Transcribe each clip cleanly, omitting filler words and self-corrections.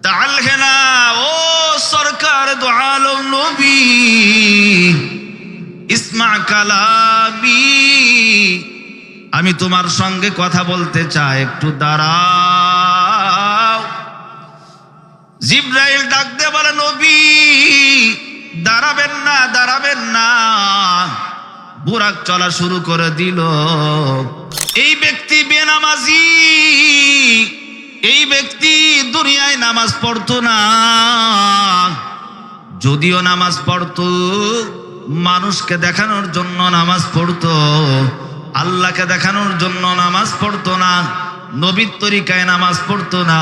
তাআল হেনা ও সরকার দো আলম নবী ইসমা কালামি, আমি তোমার সঙ্গে কথা বলতে চাই, একটু দাঁড়াও। জিবরাইল ডাক দিয়ে বলে, নবী দাঁড়াবেন না, দাঁড়াবেন না। বুরাক চলা শুরু করে দিল। এই ব্যক্তি বেনামাজি, এই ব্যক্তি দুনিয়ায় নামাজ পড়তো না। যদিও নামাজ পড়তো, মানুষকে দেখানোর জন্য নামাজ পড়তো, আল্লাহকে দেখানোর জন্য নামাজ পড়তো না, নবীর তরিকায় নামাজ পড়তো না,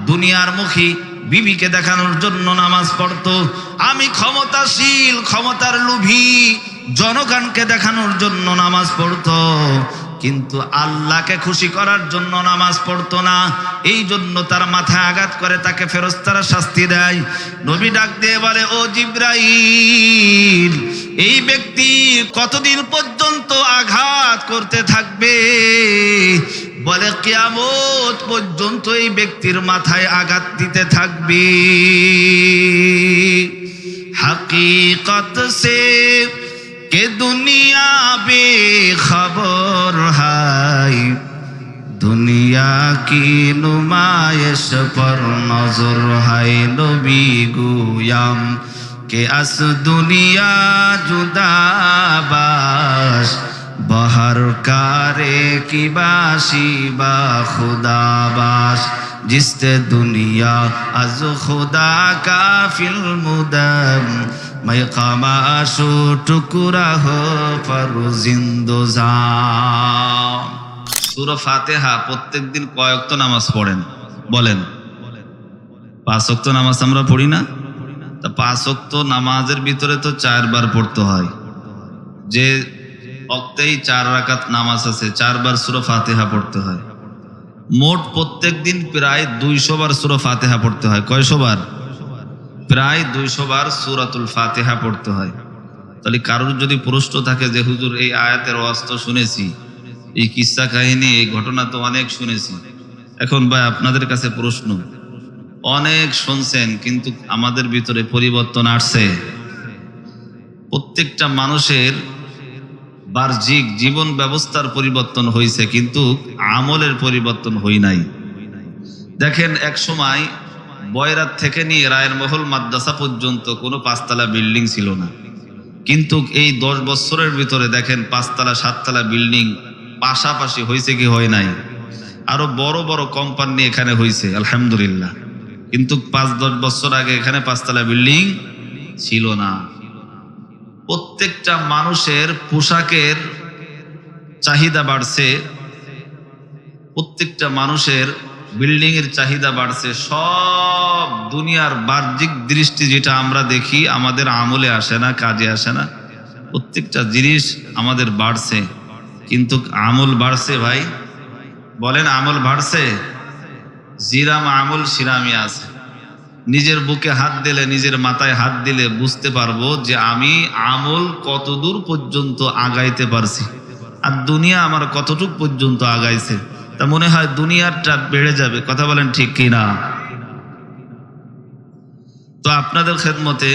দুনিয়ার মুখী বিবিকে দেখানোর জন্য নামাজ পড়তো। আমি ক্ষমতাশীল, ক্ষমতার লোভী, জনগণকে দেখানোর জন্য নামাজ পড়তো, কিন্তু আল্লাহকে খুশি করার জন্য নামাজ পড়তো না। এই জন্য তার মাথায় আঘাত করে, তাকে ফেরেশতারা শাস্তি দেয়। নবী ডাক দিয়ে বলে, ও জিবরাইল, এই ব্যক্তি কতদিন পর্যন্ত আঘাত করতে থাকবে? বলে, কিয়ামত পর্যন্ত এই ব্যক্তির মাথায় আঘাত দিতে থাকবে। হकीकत से के दुनिया बेखबर है, दुनिया की नुमाइश पर नजर है। नबी गुयाम के अस दुनिया जुदाबाश, बहर कारे की बाशी बा खुदाबाश, जिसते दुनिया अज खुदा का फिल्मुदम, मैं कमाशो टुकड़ा हो पर जिंदोजा। সূরা ফাতিহা প্রত্যেকদিন কয় ওয়াক্ত নামাজ পড়েন বলেন? 5 ওয়াক্ত নামাজ আমরা পড়ি না? তা 5 ওয়াক্ত নামাজের ভিতরে তো 4 বার পড়তে হয়। যে ওয়াক্তেই 4 রাকাত নামাজ আছে, 4 বার সূরা ফাতিহা পড়তে হয়। মোট প্রত্যেকদিন প্রায় 200 বার সূরা ফাতিহা পড়তে হয়। কয়শো বার? প্রায় 200 বার সূরাতুল ফাতিহা পড়তে হয়। তাহলে কারোর যদি প্রশ্ন থাকে যে হুজুর এই আয়াতের ওয়াজ তো শুনেছি, এই কিস্সা কাহিনী, এই ঘটনা তো অনেক শুনেছি, এখন ভাই আপনাদের কাছে প্রশ্ন, অনেক শুনছেন কিন্তু আমাদের ভিতরে পরিবর্তন আসছে? প্রত্যেকটা মানুষের বাহ্যিক জীবন ব্যবস্থার পরিবর্তন হয়েছে, কিন্তু আমলের পরিবর্তন হই নাই। দেখেন, এক সময় বয়রাত থেকে নিয়ে রায়ের মহল মাদ্রাসা পর্যন্ত কোনো 5 তলা বিল্ডিং ছিল না, কিন্তু এই 10 বছরের ভিতরে দেখেন 5 তলা 7 তলা বিল্ডিং পাশাপাশি হয়েছে কি হয় নাই? আরো বড় বড় কোম্পানি এখানে হয়েছে আলহামদুলিল্লাহ, কিন্তু 5-10 বছর আগে এখানে 5 তলা বিল্ডিং ছিল না। প্রত্যেকটা মানুষের পোশাকের চাহিদা বাড়ছে, প্রত্যেকটা মানুষের বিল্ডিং এর চাহিদা বাড়ছে। সব দুনিয়ার বাহ্যিক দৃষ্টি যেটা আমরা দেখি আমাদের আমলে আসে না, কাজে আসে না। প্রত্যেকটা জিনিস আমাদের বাড়ছে, কিন্তু আমল বাড়ছে ভাই? বলেন আমল বাড়ছে? জিরাম আমল শিরামি আছে। নিজের বুকে হাত দিলে, নিজের মাথায় হাত দিলে বুঝতে পারবো যে আমি আমল কতদূর পর্যন্ত আগাইতে পারছি, আর দুনিয়া আমার কতটুক পর্যন্ত আগাইছে। তা মনে হয় দুনিয়ারটা বেড়ে যাবে। কথা বলেন ঠিক কি না? তো আপনাদের খেদমতে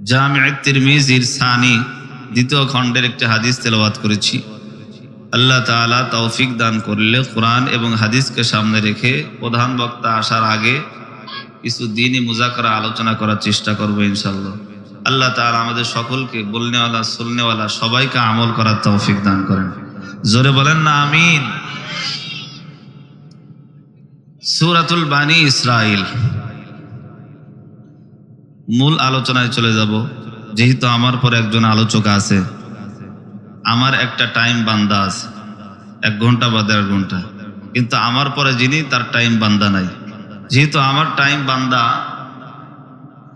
জামিউ তিরমিজির সানি 2য় খণ্ডের একটি হাদিস তেলাওয়াত করেছি। আল্লাহ তাআলা তৌফিক দান করলে কোরআন এবং হাদিসকে সামনে রেখে প্রধান বক্তা আসার আগে কিছু দ্বীনি মুযাকারা আলোচনা করার চেষ্টা করব ইনশাআল্লাহ। আল্লাহ তাআলা আমাদের সকলকে বলনেওয়ালা শুননেওয়ালা সবাইকে আমল করার তৌফিক দান করেন। জোরে বলেন না আমিন। সূরাতুল বানি ইসরাইল মূল আলোচনায় চলে যাব। যেহেতু আমার পরে একজন আলোচক আছে, আমার একটা টাইম বান্দা আছে, 1 ঘন্টা বা 1.5 ঘন্টা, কিন্তু আমার পরে যিনি, তার টাইম বান্দা নাই। যেহেতু আমার টাইম বান্দা,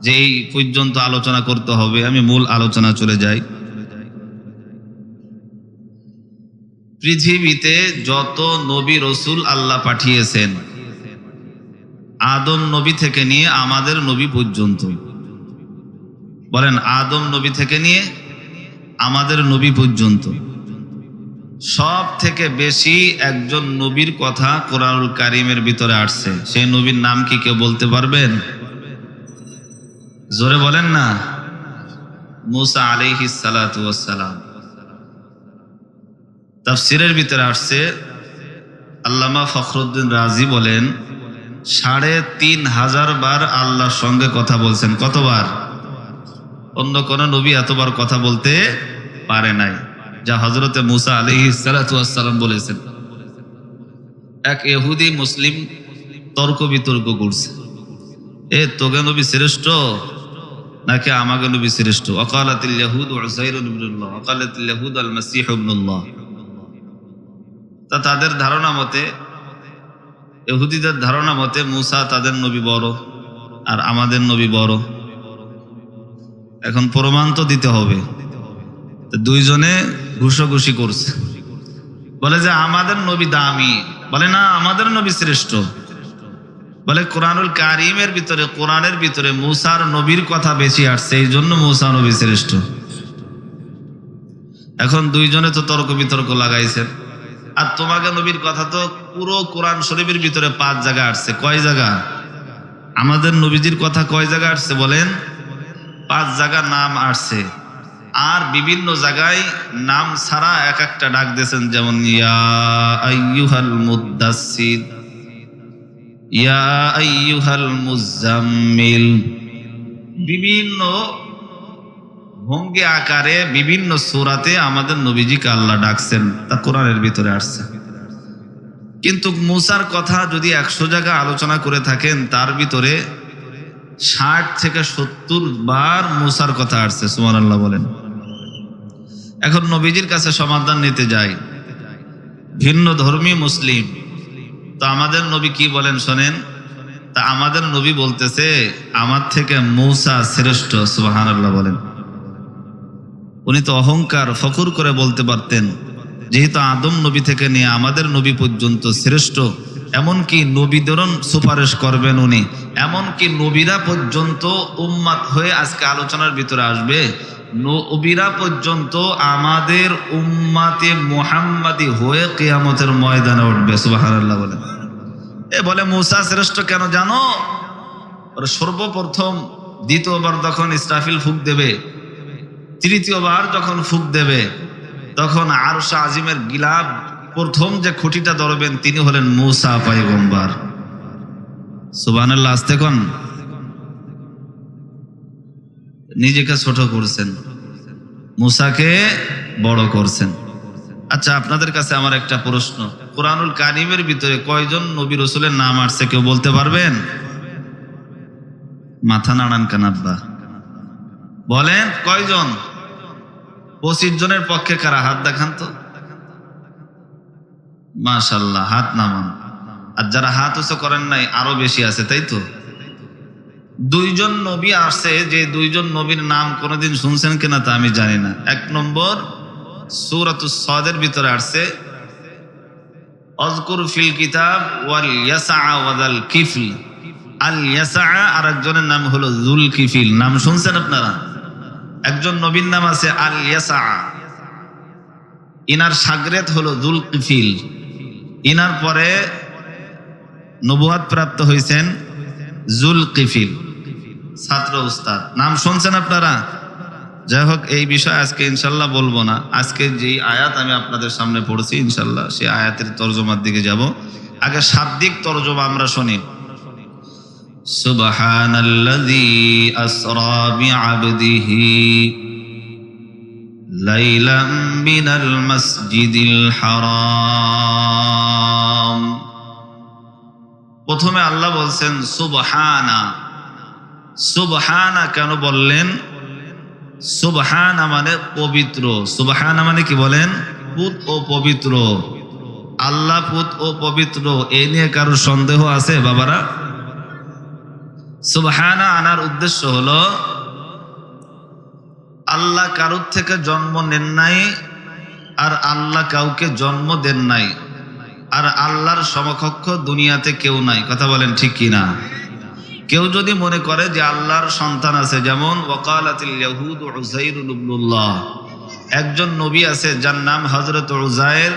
যে এই পর্যন্ত আলোচনা করতে হবে, আমি মূল আলোচনা চলে যাই। পৃথিবীতে যত নবী রসুল আল্লাহ পাঠিয়েছেন, আদম নবী থেকে নিয়ে আমাদের নবী পর্যন্ত, বলেন আদম নবী থেকে নিয়ে আমাদের নবী পর্যন্ত সব থেকে বেশি একজন নবীর কথা কোরআনুল কারীমের ভিতরে আসছে, সেই নবীর নাম কি কেউ বলতে পারবেন? জোরে বলেন না। মুসা আলাইহিস সালাতু ওয়াস সালাম। তাফসীরের ভিতরে আসছে, আল্লামা ফখরুদ্দিন রাজি বলেন ৩৫০০ বার আল্লাহর সঙ্গে কথা বলছেন। কতবার? অন্য কোন নবী এতবার কথা বলতে পারে নাই যা হযরতে মুসা আলাইহিস সালাতু ওয়াস সালাম বলেছেন। এক ইহুদি মুসলিম তর্ক বিতর্ক করছে, তোগে নবী শ্রেষ্ঠ নাকি আমাকে নবী শ্রেষ্ঠ? ওয়াকালাতিল ইয়াহুদ উযাইর ইবনুল্লাহ, ওয়াকালাতিল ইয়াহুদ আল মাসীহ ইবনুল্লাহ। তা তাদের ধারণা মতে, ইহুদিদের ধারণা মতে মুসা তাদের নবী বড় আর আমাদের নবী বড়। এখন প্রমাণ তো দিতে হবে। দুইজনে ঘুষাঘুষি করছে, বলে যে আমাদের নবী দামি, বলে না আমাদের নবী শ্রেষ্ঠ। বলে কোরআনুল কারীমের ভিতরে, কোরআনের ভিতরে মুসার নবীর কথা বেশি আসছে, এই জন্য মুসা নবী শ্রেষ্ঠ। এখন দুইজনে তো তর্ক বিতর্ক লাগাইছেন। আর তোমাকে নবীর কথা তো পুরো কোরআন শরীফের ভিতরে 5 জায়গা আসছে। কয় জায়গা? আমাদের নবীজির কথা কয় জায়গা আসছে বলেন? 5 জায়গা নাম আসছে। আর বিভিন্ন জায়গায় নাম ছাড়া এক একটা ডাক দিয়েছেন, যেমন ইয়া আইয়ুহাল মুদ্দাসসির, ইয়া আইয়ুহাল মুজাম্মিল। বিভিন্ন ভঙ্গি আকারে বিভিন্ন সূরাতে আমাদের নবীজিকে আল্লাহ ডাকছেন, তা কোরআনের ভিতরে আসছে। কিন্তু মুসার কথা যদি 100 জায়গা আলোচনা করে থাকেন, তার ভিতরে 60 থেকে 70 বার মুসার কথা আসছে। সুবহানাল্লাহ বলেন। এখন নবীজির কাছে সমাধান নিতে যাই, ভিন্ন ধর্মী মুসলিম। তো আমাদের নবী কি বলেন শোনেন। তা আমাদের নবী বলতেছে আমার থেকে মুসা শ্রেষ্ঠ। সুবহানাল্লাহ বলেন। উনি তো অহংকার ফখর করে বলতে পারতেন, যেহেতু আদম নবী থেকে নিয়ে আমাদের নবী পর্যন্ত শ্রেষ্ঠ। এমনকি নবীদেরও সুপারিশ করবেন উনি, এমনকি নবীরা পর্যন্ত উম্মত হয়ে আজকে আলোচনার ভিতরে আসবে। নবীরা পর্যন্ত আমাদের উম্মতে মুহাম্মাদি হয়ে কিয়ামতের ময়দানে উঠবে। সুবহানাল্লাহ বলেন। বলে মুসা শ্রেষ্ঠ কেন জানো? সর্বপ্রথম দ্বিতীয়বার যখন ইসরাফিল ফুঁক দেবে, তৃতীয়বার যখন ফুঁক দেবে, তখন আরশ আজিমের গিলাফ প্রথম যে খুঁটিটা ধরবেন তিনি হলেন মুসা পয়গম্বর। সুবহানাল্লাহ। আস্তে কোন নিজেকে ছোট করছেন, মুসাকে বড় করছেন। আচ্ছা, আপনাদের কাছে আমার একটা প্রশ্ন, কোরআনুল কারীমের ভিতরে কয়জন নবী রাসূলের নাম আসছে কেউ বলতে পারবেন? মাথা নাড়ান কেন আব্বা? বলেন কয়জন? 25 জনের পক্ষে কারা? হাত দেখান তো। মাশাআল্লাহ, হাত নামান। আর যারা হাত উঁচু করেন নাই আরো বেশি আছে, তাই তো? 2 জন নবী আসছে, যে 2 জন নবীর নাম কোনোদিন শুনছেন কিনা তা আমি জানি না। 1 নম্বর সূরাতুস সাদের ভিতরে আসছে আযকুর ফিল কিতাব ওয়াল ইয়াসআ ওয়াল কিফল। আল ইয়াসআ আর একজনের নাম হলো যুল কিফিল। নাম শুনছেন আপনারা? একজন নবীর নাম আছে আল ইয়াসআ, ইনার শাগরেদ হলো যুল কিফিল। ইনার পরে নবুয়ত প্রাপ্ত হয়েছেন যুল কিফিল, ছাত্র উস্তাদ। নাম শুনছেন আপনারা? যাই হোক, এই বিষয়ে আজকে ইনশাল্লাহ বলবো না। আজকে যেই আয়াত আমি আপনাদের সামনে পড়ছি ইনশাল্লাহ সেই আয়াতের তরজমার দিকে যাব। আগে শাব্দিক তরজমা আমরা শুনি। সুবহানাল্লাযী আসরা বিআবদিহি লাইলাম মিনাল মাসজিদিল হারাম। প্রথমে আল্লাহ বলছেন সুবহানা। সুবহানা কেন বললেন? সুবহানা মানে পবিত্র। সুবহানা মানে কি বলেন? পুত ও পবিত্র। আল্লাহ পুত ও পবিত্র, এই নিয়ে কারো সন্দেহ আছে বাবারা? সুবহানা আনার উদ্দেশ্য হলো আল্লাহ কারোর থেকে জন্ম নেন নাই, আর আল্লাহ কাউকে জন্ম দেন নাই, আর আল্লাহর সমকক্ষ দুনিয়াতে কেউ নাই। কথা বলেন ঠিক কিনা? কেউ যদি মনে করে যে আল্লাহর সন্তান আছে, যেমন ওয়াকালাতিল ইয়াহুদ উযাইর ইবনুল্লাহ, একজন নবী আছে যার নাম হযরত উযায়ের।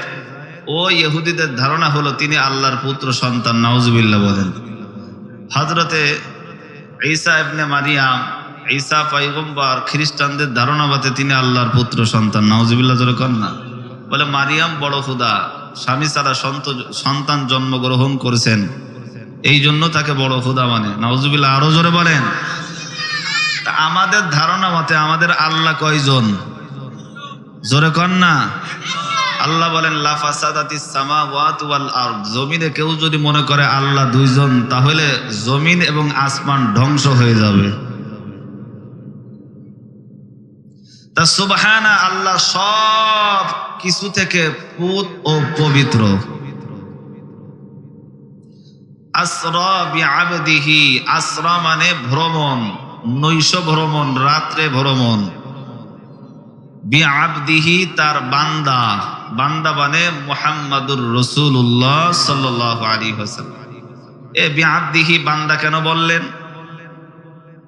ও ইহুদিদের ধারণা হলো তিনি আল্লাহর পুত্র সন্তান, নাউজুবিল্লাহ বলেন। হযরতে ঈসা ইবনে মারিয়াম, ঈসা পয়গম্বর, খ্রিস্টানদের ধারণা মতে তিনি আল্লাহর পুত্র সন্তান, নাউজুবিল্লাহ জোরে কর না। বলে মারিয়াম বড় খোদা, স্বামী ছাড়া সন্তান জন্মগ্রহণ করেছেন, এই জন্য তাকে বড় খোদা মানে, নাউজুবিল্লাহ আরো জোরে বলেন। তা আমাদের ধারণা মতে আমাদের আল্লাহ কয়জন? জোরে কর না। আল্লাহ বলেন লা ফাসাদাতিস সামাওয়াতু ওয়াল আরদ, জমিনে কেউ যদি মনে করে আল্লাহ দুইজন, তাহলে জমিন এবং আসমান ধ্বংস হয়ে যাবে। তা সুবহানা, আল্লাহ সব কিছু থেকে পুত ও পবিত্র। আসরা বিআবদিহি, আসরা মানে ভ্রমণ, নৈশ ভ্রমণ, রাত্রে ভ্রমণ। বিআবদিহি তার বান্দা, বান্দা মানে মুহাম্মাদুর রাসূলুল্লাহ সাল্লাল্লাহু আলাইহি ওয়াসাল্লাম। এ বিআবদিহি বান্দা কেন বললেন?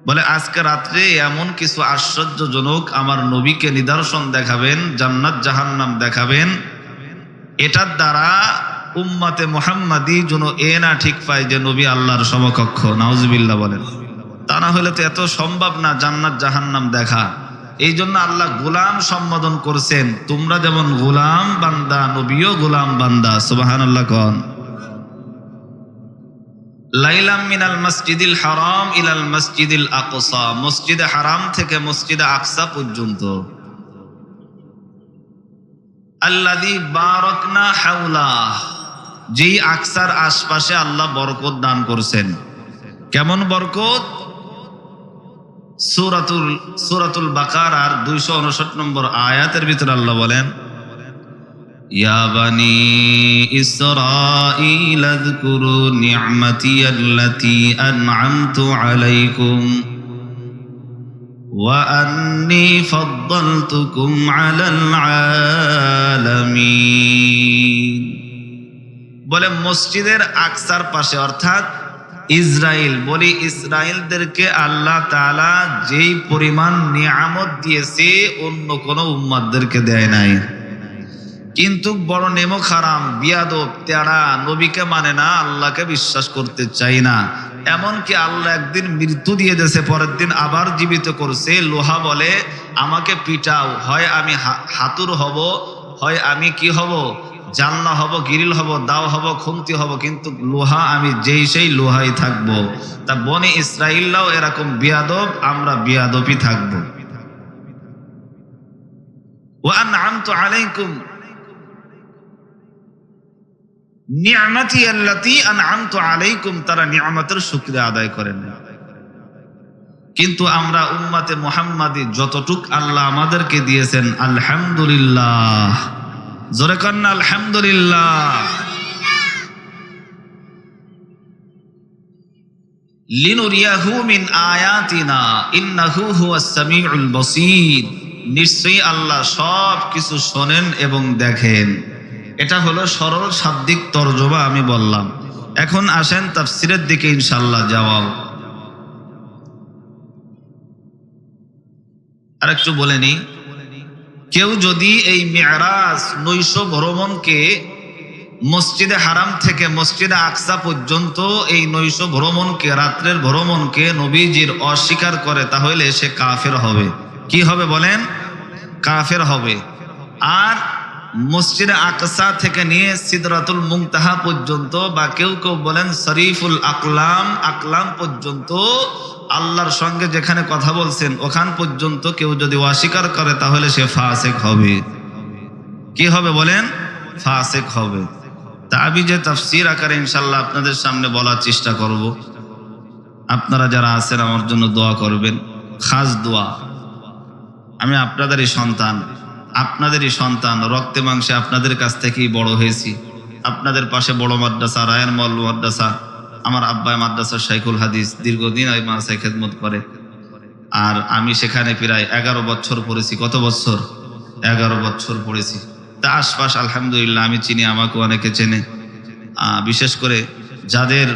বলে আজকে রাত্রে এমন কিছু আশ্চর্যজনক আমার নবীকে নিদর্শন দেখাবেন, জান্নাত জাহান্নাম দেখাবেন, এটার দ্বারা উম্মতে মুহাম্মাদি যেন এ না ঠিক পায় যে নবী আল্লাহর সমকক্ষ, নাউজুবিল্লাহ বলেন। তা না হলে তো এত সম্ভব না জান্নাত জাহান্নাম দেখা। এই জন্য আল্লাহ গোলাম সম্বোধন করছেন, তোমরা যেমন গোলাম বান্দা, নবীও গোলাম বান্দা, সুবহানাল্লাহ কোন। লাইলাম মিনাল মসজিদিল হারাম ইলাল মসজিদিল আকসা, মসজিদে হারাম থেকে মসজিদে আকসা পর্যন্ত। আল্লাযী বারাকনা হাওলা, যেই আকসার আশপাশে আল্লাহ বরকত দান করছেন। কেমন বরকত? সূরাতুল বাকারার 259 নম্বর আয়াতের ভিতরে আল্লাহ বলেন, ইয়া বানি ইসরাঈল আযকুরু নি'মাতি আল্লাতী আন'আমতু আলাইকুম ওয়া আন্নী ফাদ্দালতুকুম আলাল আলামিন। বলে মসজিদের আকসার পাশে, অর্থাৎ ইসরাইল, বলি ইসরাইলদেরকে আল্লাহ তাআলা যেই পরিমাণ নিয়ামত দিয়েছে অন্য কোন উম্মতদেরকে দেয় নাই। কিন্তু বড় নেমক হারাম, বিয়াদব, তেড়া, নবীকে মানে না, আল্লাহকে বিশ্বাস করতে চাই না। এমনকি আল্লাহ একদিন মৃত্যু দিয়ে দিয়েছে, পরের দিন আবার জীবিত করছে। লোহা বলে আমাকে পিটাও, হয় আমি হাতুর হব, হয় আমি কি হব, জানলা হব, গিরিল হব, দাও হব, খুন্তি হব, কিন্তু লোহা আমি যেই সেই লোহাই থাকবো। তা বনি ইসরাইলরাও এরকম বিয়াদব, আমরা বিয়াদবই থাকবো। ওয়া আন'আমতু আলাইকুম নি'মাতি আল্লাতী আন'আমতু আলাইকুম, তারা নিয়ামতের শুকরিয়া আদায় করেন না। কিন্তু আমরা উম্মতে মুহাম্মাদি যতটুক আল্লাহ আমাদেরকে দিয়েছেন, আলহামদুলিল্লাহ, জোরে কর না আলহামদুলিল্লাহ। লিনুরিয়াহু মিন আয়াতিনা ইন্নাহু হুয়াস সামিউল বাসীর, নিশ্চয়ই আল্লাহ সব কিছু শোনেন এবং দেখেন। এটা হলো সরল শাব্দিক তরজমা আমি বললাম। এখন আসেন তাফসীরের দিকে ইনশাআল্লাহ যাওয়া। আরেকটু বলে নি, কেউ যদি এই মি'রাজ নৈশ ভ্রমণকে মসজিদে হারাম থেকে মসজিদে আকসা পর্যন্ত এই নৈশ ভ্রমণকে, রাত্রের ভ্রমণকে নবীজির অস্বীকার করে, তাহলে সে কাফের হবে। কি হবে বলেন? কাফের হবে। আর মসজিদে আকসা থেকে নিয়ে সিদরাতুল মুনতাহা পর্যন্ত, বা কেউ কেউ বলেন শরীফুল আকলাম, আকলাম পর্যন্ত, আল্লাহর সঙ্গে যেখানে কথা বলছেন ওখান পর্যন্ত কেউ যদি অস্বীকার করে, তাহলে সে ফাসিক হবে। কি হবে বলেন? ফাসিক হবে। তা আমি যে তাফসীর আকারে ইনশাআল্লাহ আপনাদের সামনে বলার চেষ্টা করব, আপনারা যারা আছেন আমার জন্য দোয়া করবেন, খাস দোয়া। আমি আপনাদেরই সন্তান, রক্তে মাংসে আপনাদের কাছ থেকেই বড় হয়েছি। আপনাদের পাশে বড় মাদ্রাসা রায়ান মল মাদ্রাসা, আমার আব্বাই মাদ্রাসার শাইখুল হাদিস, দীর্ঘদিন ওই মাদ্রাসায় খেদমত করে। আর আমি সেখানে প্রায় 11 বছর পড়েছি। কত বছর? 11 বছর পড়েছি। তা আশপাশ আলহামদুলিল্লাহ আমি চিনি, আমাকে অনেকে চেনে। বিশেষ করে যাদের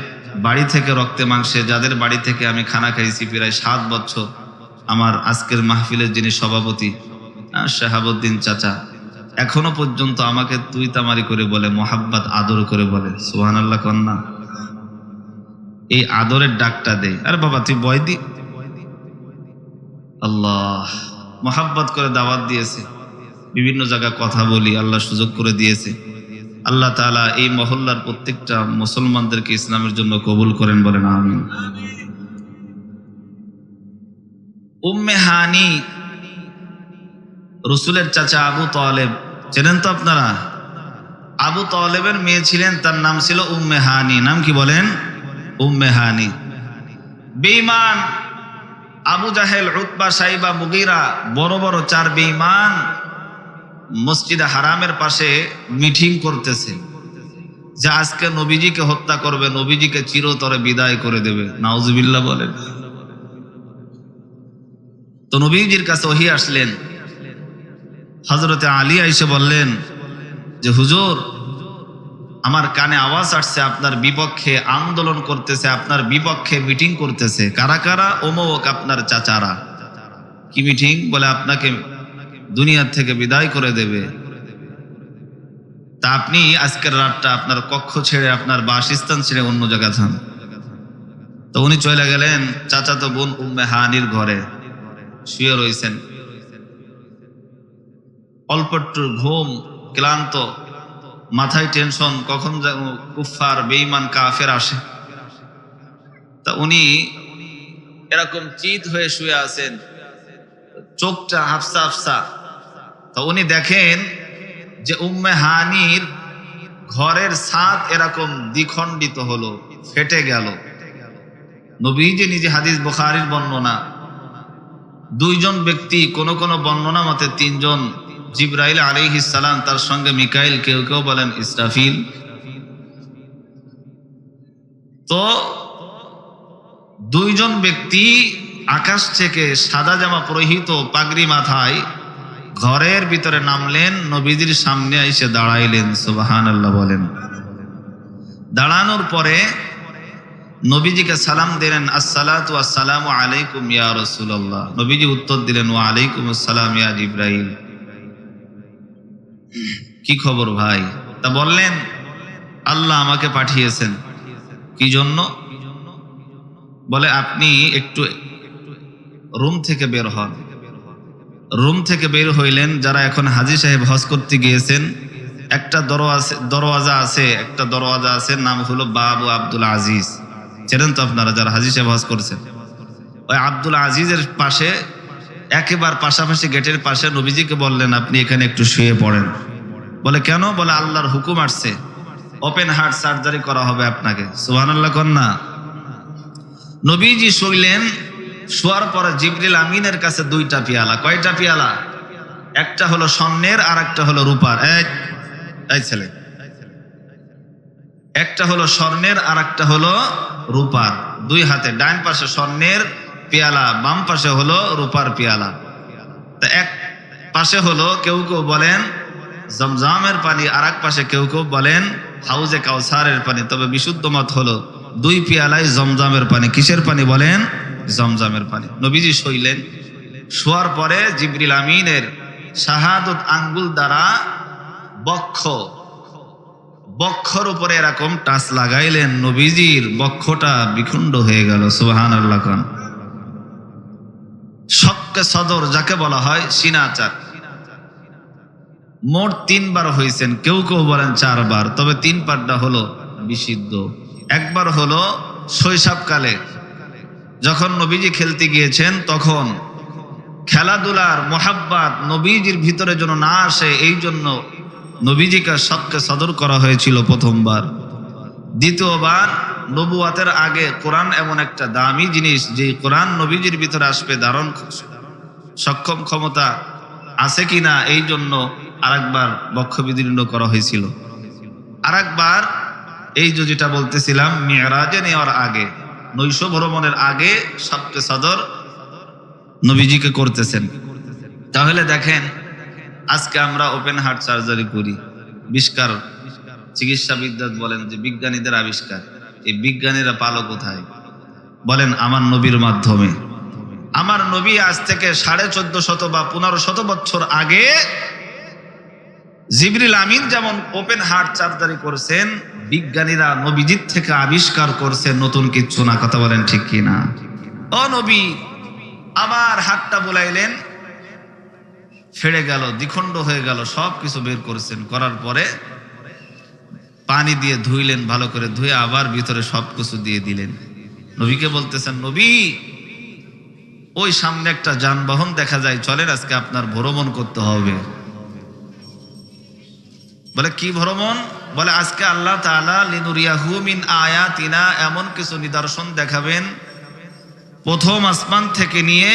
বাড়ি থেকে রক্তে মাংসে, যাদের বাড়ি থেকে আমি খানা খাইছি প্রায় 7 বছর, আমার আজকের মাহফিলের যিনি সভাপতি, শাহাবুদ্দিন চাচা এখনো পর্যন্ত আমাকে তুই তামারি করে বলে, মোহাব্বত আদর করে বলে। সুবহানাল্লাহ কন্যা, এই আদরের ডাকটা দে। আরে বাবা তুই বয় দি। আল্লাহ মোহাব্বত করে দাওয়াত দিয়েছে, বিভিন্ন জায়গায় কথা বলি, আল্লাহ সুযোগ করে দিয়েছে। আল্লাহ তাআলা এই মহল্লার প্রত্যেকটা মুসলমানদেরকে ইসলামের জন্য কবুল করেন, বলেন আমিন। উম্মে হানি রসুলের চাচা আবু তালেব, চেনেন তো আপনারা? আবু তালেবের মেয়ে ছিলেন, তার নাম ছিল উম্মে হানি। নাম কি বলেন? উম্মে হানি। বেঈমান আবু জাহেল, উতবা, সাইবা, মুগীরা, বড় বড় 4 বেঈমান মসজিদে হারামের পাশে মিটিং করতেছে যে আজকে নবীজিকে হত্যা করবে, নবীজিকে চিরতরে বিদায় করে দেবে। নাউজুবিল্লাহ বলেন। তো নবীজির কাছে ওহী আসলেন। হযরতে আলী এসে বললেন যে হুজুর, আমার কানে আওয়াজ আসছে আপনার বিপক্ষে আন্দোলন করতেছে, আপনার বিপক্ষে মিটিং করতেছে। কারা কারা? অমুক আপনার চাচারা। কি মিটিং? বলে আপনাকে দুনিয়ার থেকে বিদায় করে দেবে। তা আপনি আজকের রাতটা আপনার কক্ষ ছেড়ে, আপনার বাসস্থান ছেড়ে অন্য জায়গা যান। তো উনি চলে গেলেন চাচাতো বোন উম্মে হানির ঘরে, শুয়ে রয়েছেন। অল্প একটু ঘুম, ক্লান্ত, মাথায় টেনশন, কখন কুফফার বেঈমান কাফের আসে। তা উনি এরকম চিত হয়ে শুয়ে আছেন, চোখটা হাফসা হাফসা। তো উনি দেখেন যে উম্মে হানির ঘরের ছাদ এরকম দ্বিখণ্ডিত হলো, ফেটে গেল। নবীজি নিজে, হাদিস বুখারীর বর্ণনা, 2 জন ব্যক্তি, কোন কোন বর্ণনা মতে 3 জন, জিবরাইল আলাইহিস সালাম, তার সঙ্গে মিকাইল, কেউ কেউ বলেন ইসরাফিল। তো 2 জন ব্যক্তি আকাশ থেকে সাদা জামা পরিহিত, পাগড়ি মাথায়, ঘরের ভিতরে নামলেন, নবীজির সামনে এসে দাঁড়াইলেন। সুবহানাল্লাহ বলেন। দাঁড়ানোর পরে নবীজিকে সালাম দিলেন, আসসালাতু ওয়াসসালামু আলাইকুম ইয়া রাসূলুল্লাহ। নবীজি উত্তর দিলেন, ওয়া আলাইকুমুস সালাম ইয়া জিবরাইল। কি খবর ভাই? তা বললেন, আল্লাহ আমাকে পাঠিয়েছেন। কি জন্য? বলে আপনি একটু রুম থেকে বের হন। রুম থেকে বের হইলেন। যারা এখন হাজী সাহেব হজ করতে গিয়েছেন, একটা দরওয়াজা আছে, একটা দরওয়াজা আছে, নাম হলো বাবু আব্দুল আজিজ। চেনেন তো আপনারা যারা হাজী সাহেব হজ করেছেন? ওই আব্দুল আজিজের পাশে, একেবারে পাশাপাশি গেটের পাশে নবীজিকে বললেন আপনি এখানে একটু শুয়ে পড়েন। বলে কেন? বলে আল্লাহর হুকুম আসছে, ওপেন হার্ট সার্জারি করা হবে আপনাকে। সুবহানাল্লাহ কন্যা। নবীজি শুইলেন। শোয়ার পরে জিবরিল আমিনের কাছে 2টা পেয়ালা। কয়টা পেয়ালা? একটা হলো স্বর্ণের, আর একটা হলো রূপার। এই ছেলে, একটা হলো স্বর্ণের, আর একটা হলো রূপার। 2 হাতে, ডান পাশে স্বর্ণের পেয়ালা, বাম পাশে হলো রূপার পেয়ালা। তা এক পাশে হলো কেউ কেউ বলেন জমজমের পানি, আর এক পাশে কেউ কেউ বলেন হাউজে কাউসারের পানি। তবে বিশুদ্ধ মত হলো 2 পেয়ালাই জমজমের পানি। কিসের পানি? বলেন জমজমের পানি। নবীজি শুইলেন। শোয়ার পরে জিবরিল আমিনের শাহাদত আঙ্গুল দ্বারা বক্ষর উপরে এরকম টাচ লাগাইলেন। নবীজির বক্ষটা বিখণ্ড হয়ে গেল। সুবহানাল্লাহ খান। শক্কে সদর যাকে বলা হয়, সিনাচার। মোট 3 বার হয়েছেন, কেউ কেউ বলেন 4 বার। তবে 3 পারটা হলো বিশুদ্ধ। একবার হলো শৈশবকালে, যখন নবীজি খেলতে গিয়েছেন, তখন খেলাধুলার মোহাব্বত নবীজির ভিতরে যেন না আসে, এই জন্য নবীজিকে শক্কে সদর করা হয়েছিল প্রথমবার। দ্বিতীয়বার নবুয়াতের আগে কোরআন এমন একটা দামি জিনিস, যে কোরআন নবীজির ভিতরে আসবে, ধারণ সক্ষম ক্ষমতা আছে কিনা, এই জন্য আরেকবার বক্ষ বিদীর্ণ করা হয়েছিল। আরেকবার এই যেটা বলতেছিলাম, মিরাজে নেওয়ার আগে, নৈশ ভ্রমণের আগে শক্কে সদর নবীজিকে করতেছেন। তাহলে দেখেন, আজকে আমরা ওপেন হার্ট সার্জারি করি, আবিষ্কার, চিকিৎসাবিদ্যা বলেন যে বিজ্ঞানীদের আবিষ্কার। এই বিজ্ঞানীরা পালো কোথায়? বলেন আমার নবীর মাধ্যমে। আমার নবী আজ থেকে 1450 বা 1500 বছর আগে জিবরিল আমিন যেমন ওপেন হার্ট সার্জারি করেছেন, বিজ্ঞানীরা নবীজির থেকে আবিষ্কার করছেন নতুন কিচ্ছু না। কথা বলেন ঠিক কি না? ও নবী আবার হাতটা বুলাইলেন, ফেড়ে গেল, দ্বিখণ্ড হয়ে গেল, সব কিছু বের করেছেন। করার পরে পানি দিয়ে ধুইলেন, ভালো করে ধুয়ে আবার ভিতরে সব কিছু দিয়ে দিলেন। নবীকে বলতেছেন, নবী ওই সামনে একটা যানবাহন দেখা যায়, চলেন আজকে আপনার ভ্রমণ করতে হবে। বলে কি ভ্রমণ? বলে আজকে আল্লাহ তাআলা লিনুরিয়াহু মিন আয়াতিনা এমন কিছু নিদর্শন দেখাবেন, প্রথম আসমান থেকে নিয়ে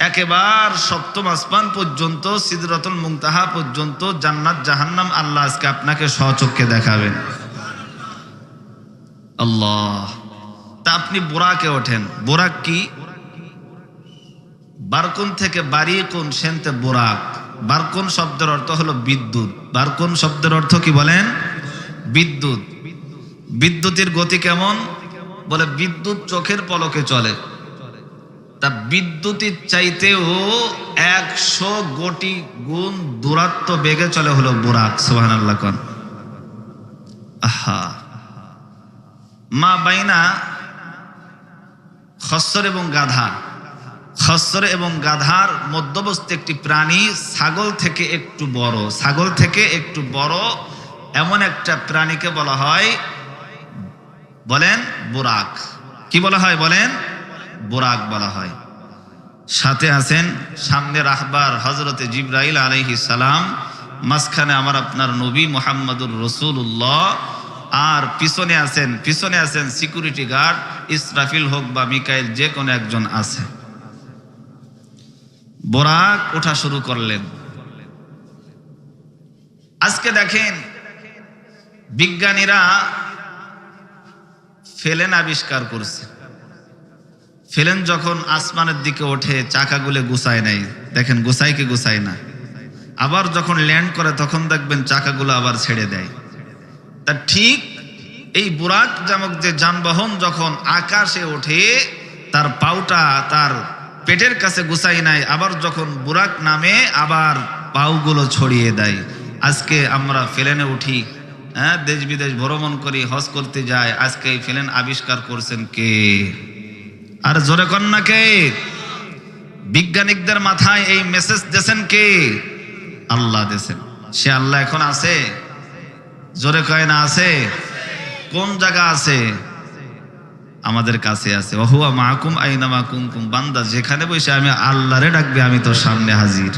একেবারে সপ্তম আসমান পর্যন্ত, সিদরাতুল মুনতাহা পর্যন্ত, জান্নাত জাহান্নাম আল্লাহ আজকে আপনাকে স্বচক্ষে দেখাবেন। আল্লাহ। তা আপনি বুরাকে ওঠেন। বুরাক কি? বারকুন থেকে বারিকুন সেনতে বুরাক। বারকুন শব্দের অর্থ হলো বিদ্যুৎ। বারকুন শব্দের অর্থ কি বলেন? বিদ্যুৎ। বিদ্যুতের গতি কেমন? বলে বিদ্যুৎ চোখের পলকে চলে। তা বিদ্যুতের চাইতেও 100 কোটি গুণ দূরত্ব বেগে চলে হলো বুরাক। সুবহানাল্লাহ কোন। আহা। মা বাইনা খচ্চর এবং গাধা, খচ্চর এবং গাধার মধ্যবর্তী একটি প্রাণী, ছাগল থেকে একটু বড়, ছাগল থেকে একটু বড় এমন একটা প্রাণীকে বলা হয়, বলেন বুরাক। কি বলা হয় বলেন? বুরাক বলা হয়। সাথে আছেন সামনে রাহবার হযরতে জিবরাইল আলাইহিস সালাম, মাঝখানে আমার আপনার নবী মুহাম্মদুর রাসূলুল্লাহ, আর পিছনে আছেন সিকিউরিটি গার্ড, ইসরাফিল হোক বা মিকাইল, যে কোনো একজন আছে। বুরাক ওঠা শুরু করলেন। আজকে দেখেন বিজ্ঞানীরা ফেলেন আবিষ্কার করছে। ফেলেন যখন আসমানের দিকে ওঠে চাকাগুলো গুছায় নাই, দেখেন গুছায় কি গুছায় না। আবার যখন ল্যান্ড করে তখন দেখবেন চাকাগুলো আবার ছেড়ে দেয়। তা ঠিক এই বুরাক নামক যে যানবাহন যখন আকাশে ওঠে, তার পাউটা তার পেটের কাছে গুছাই নাই, আবার যখন বুরাক নামে আবার পাউগুলো ছড়িয়ে দেয়। আজকে আমরা ফেলেনে উঠি, দেশ বিদেশ ভ্রমণ করি, হজ করতে যাই, আজকে এই ফেলেন আবিষ্কার করছেন কে? আর জোরে কন্যা কে? বিজ্ঞানিকদের মাথায় এই মেসেজ দিয়েছেন কে? আল্লাহ দিয়েছেন। সে আল্লাহ এখন আছে? জোরে কয় না আছে? কোন জায়গা আছে? আমাদের কাছে আছে। ওহুয়া মাকুম আইনামা কুনতুম। বান্দা যেখানে বসে আমি আল্লাহরে ডাকবে, আমি তোর সামনে হাজির।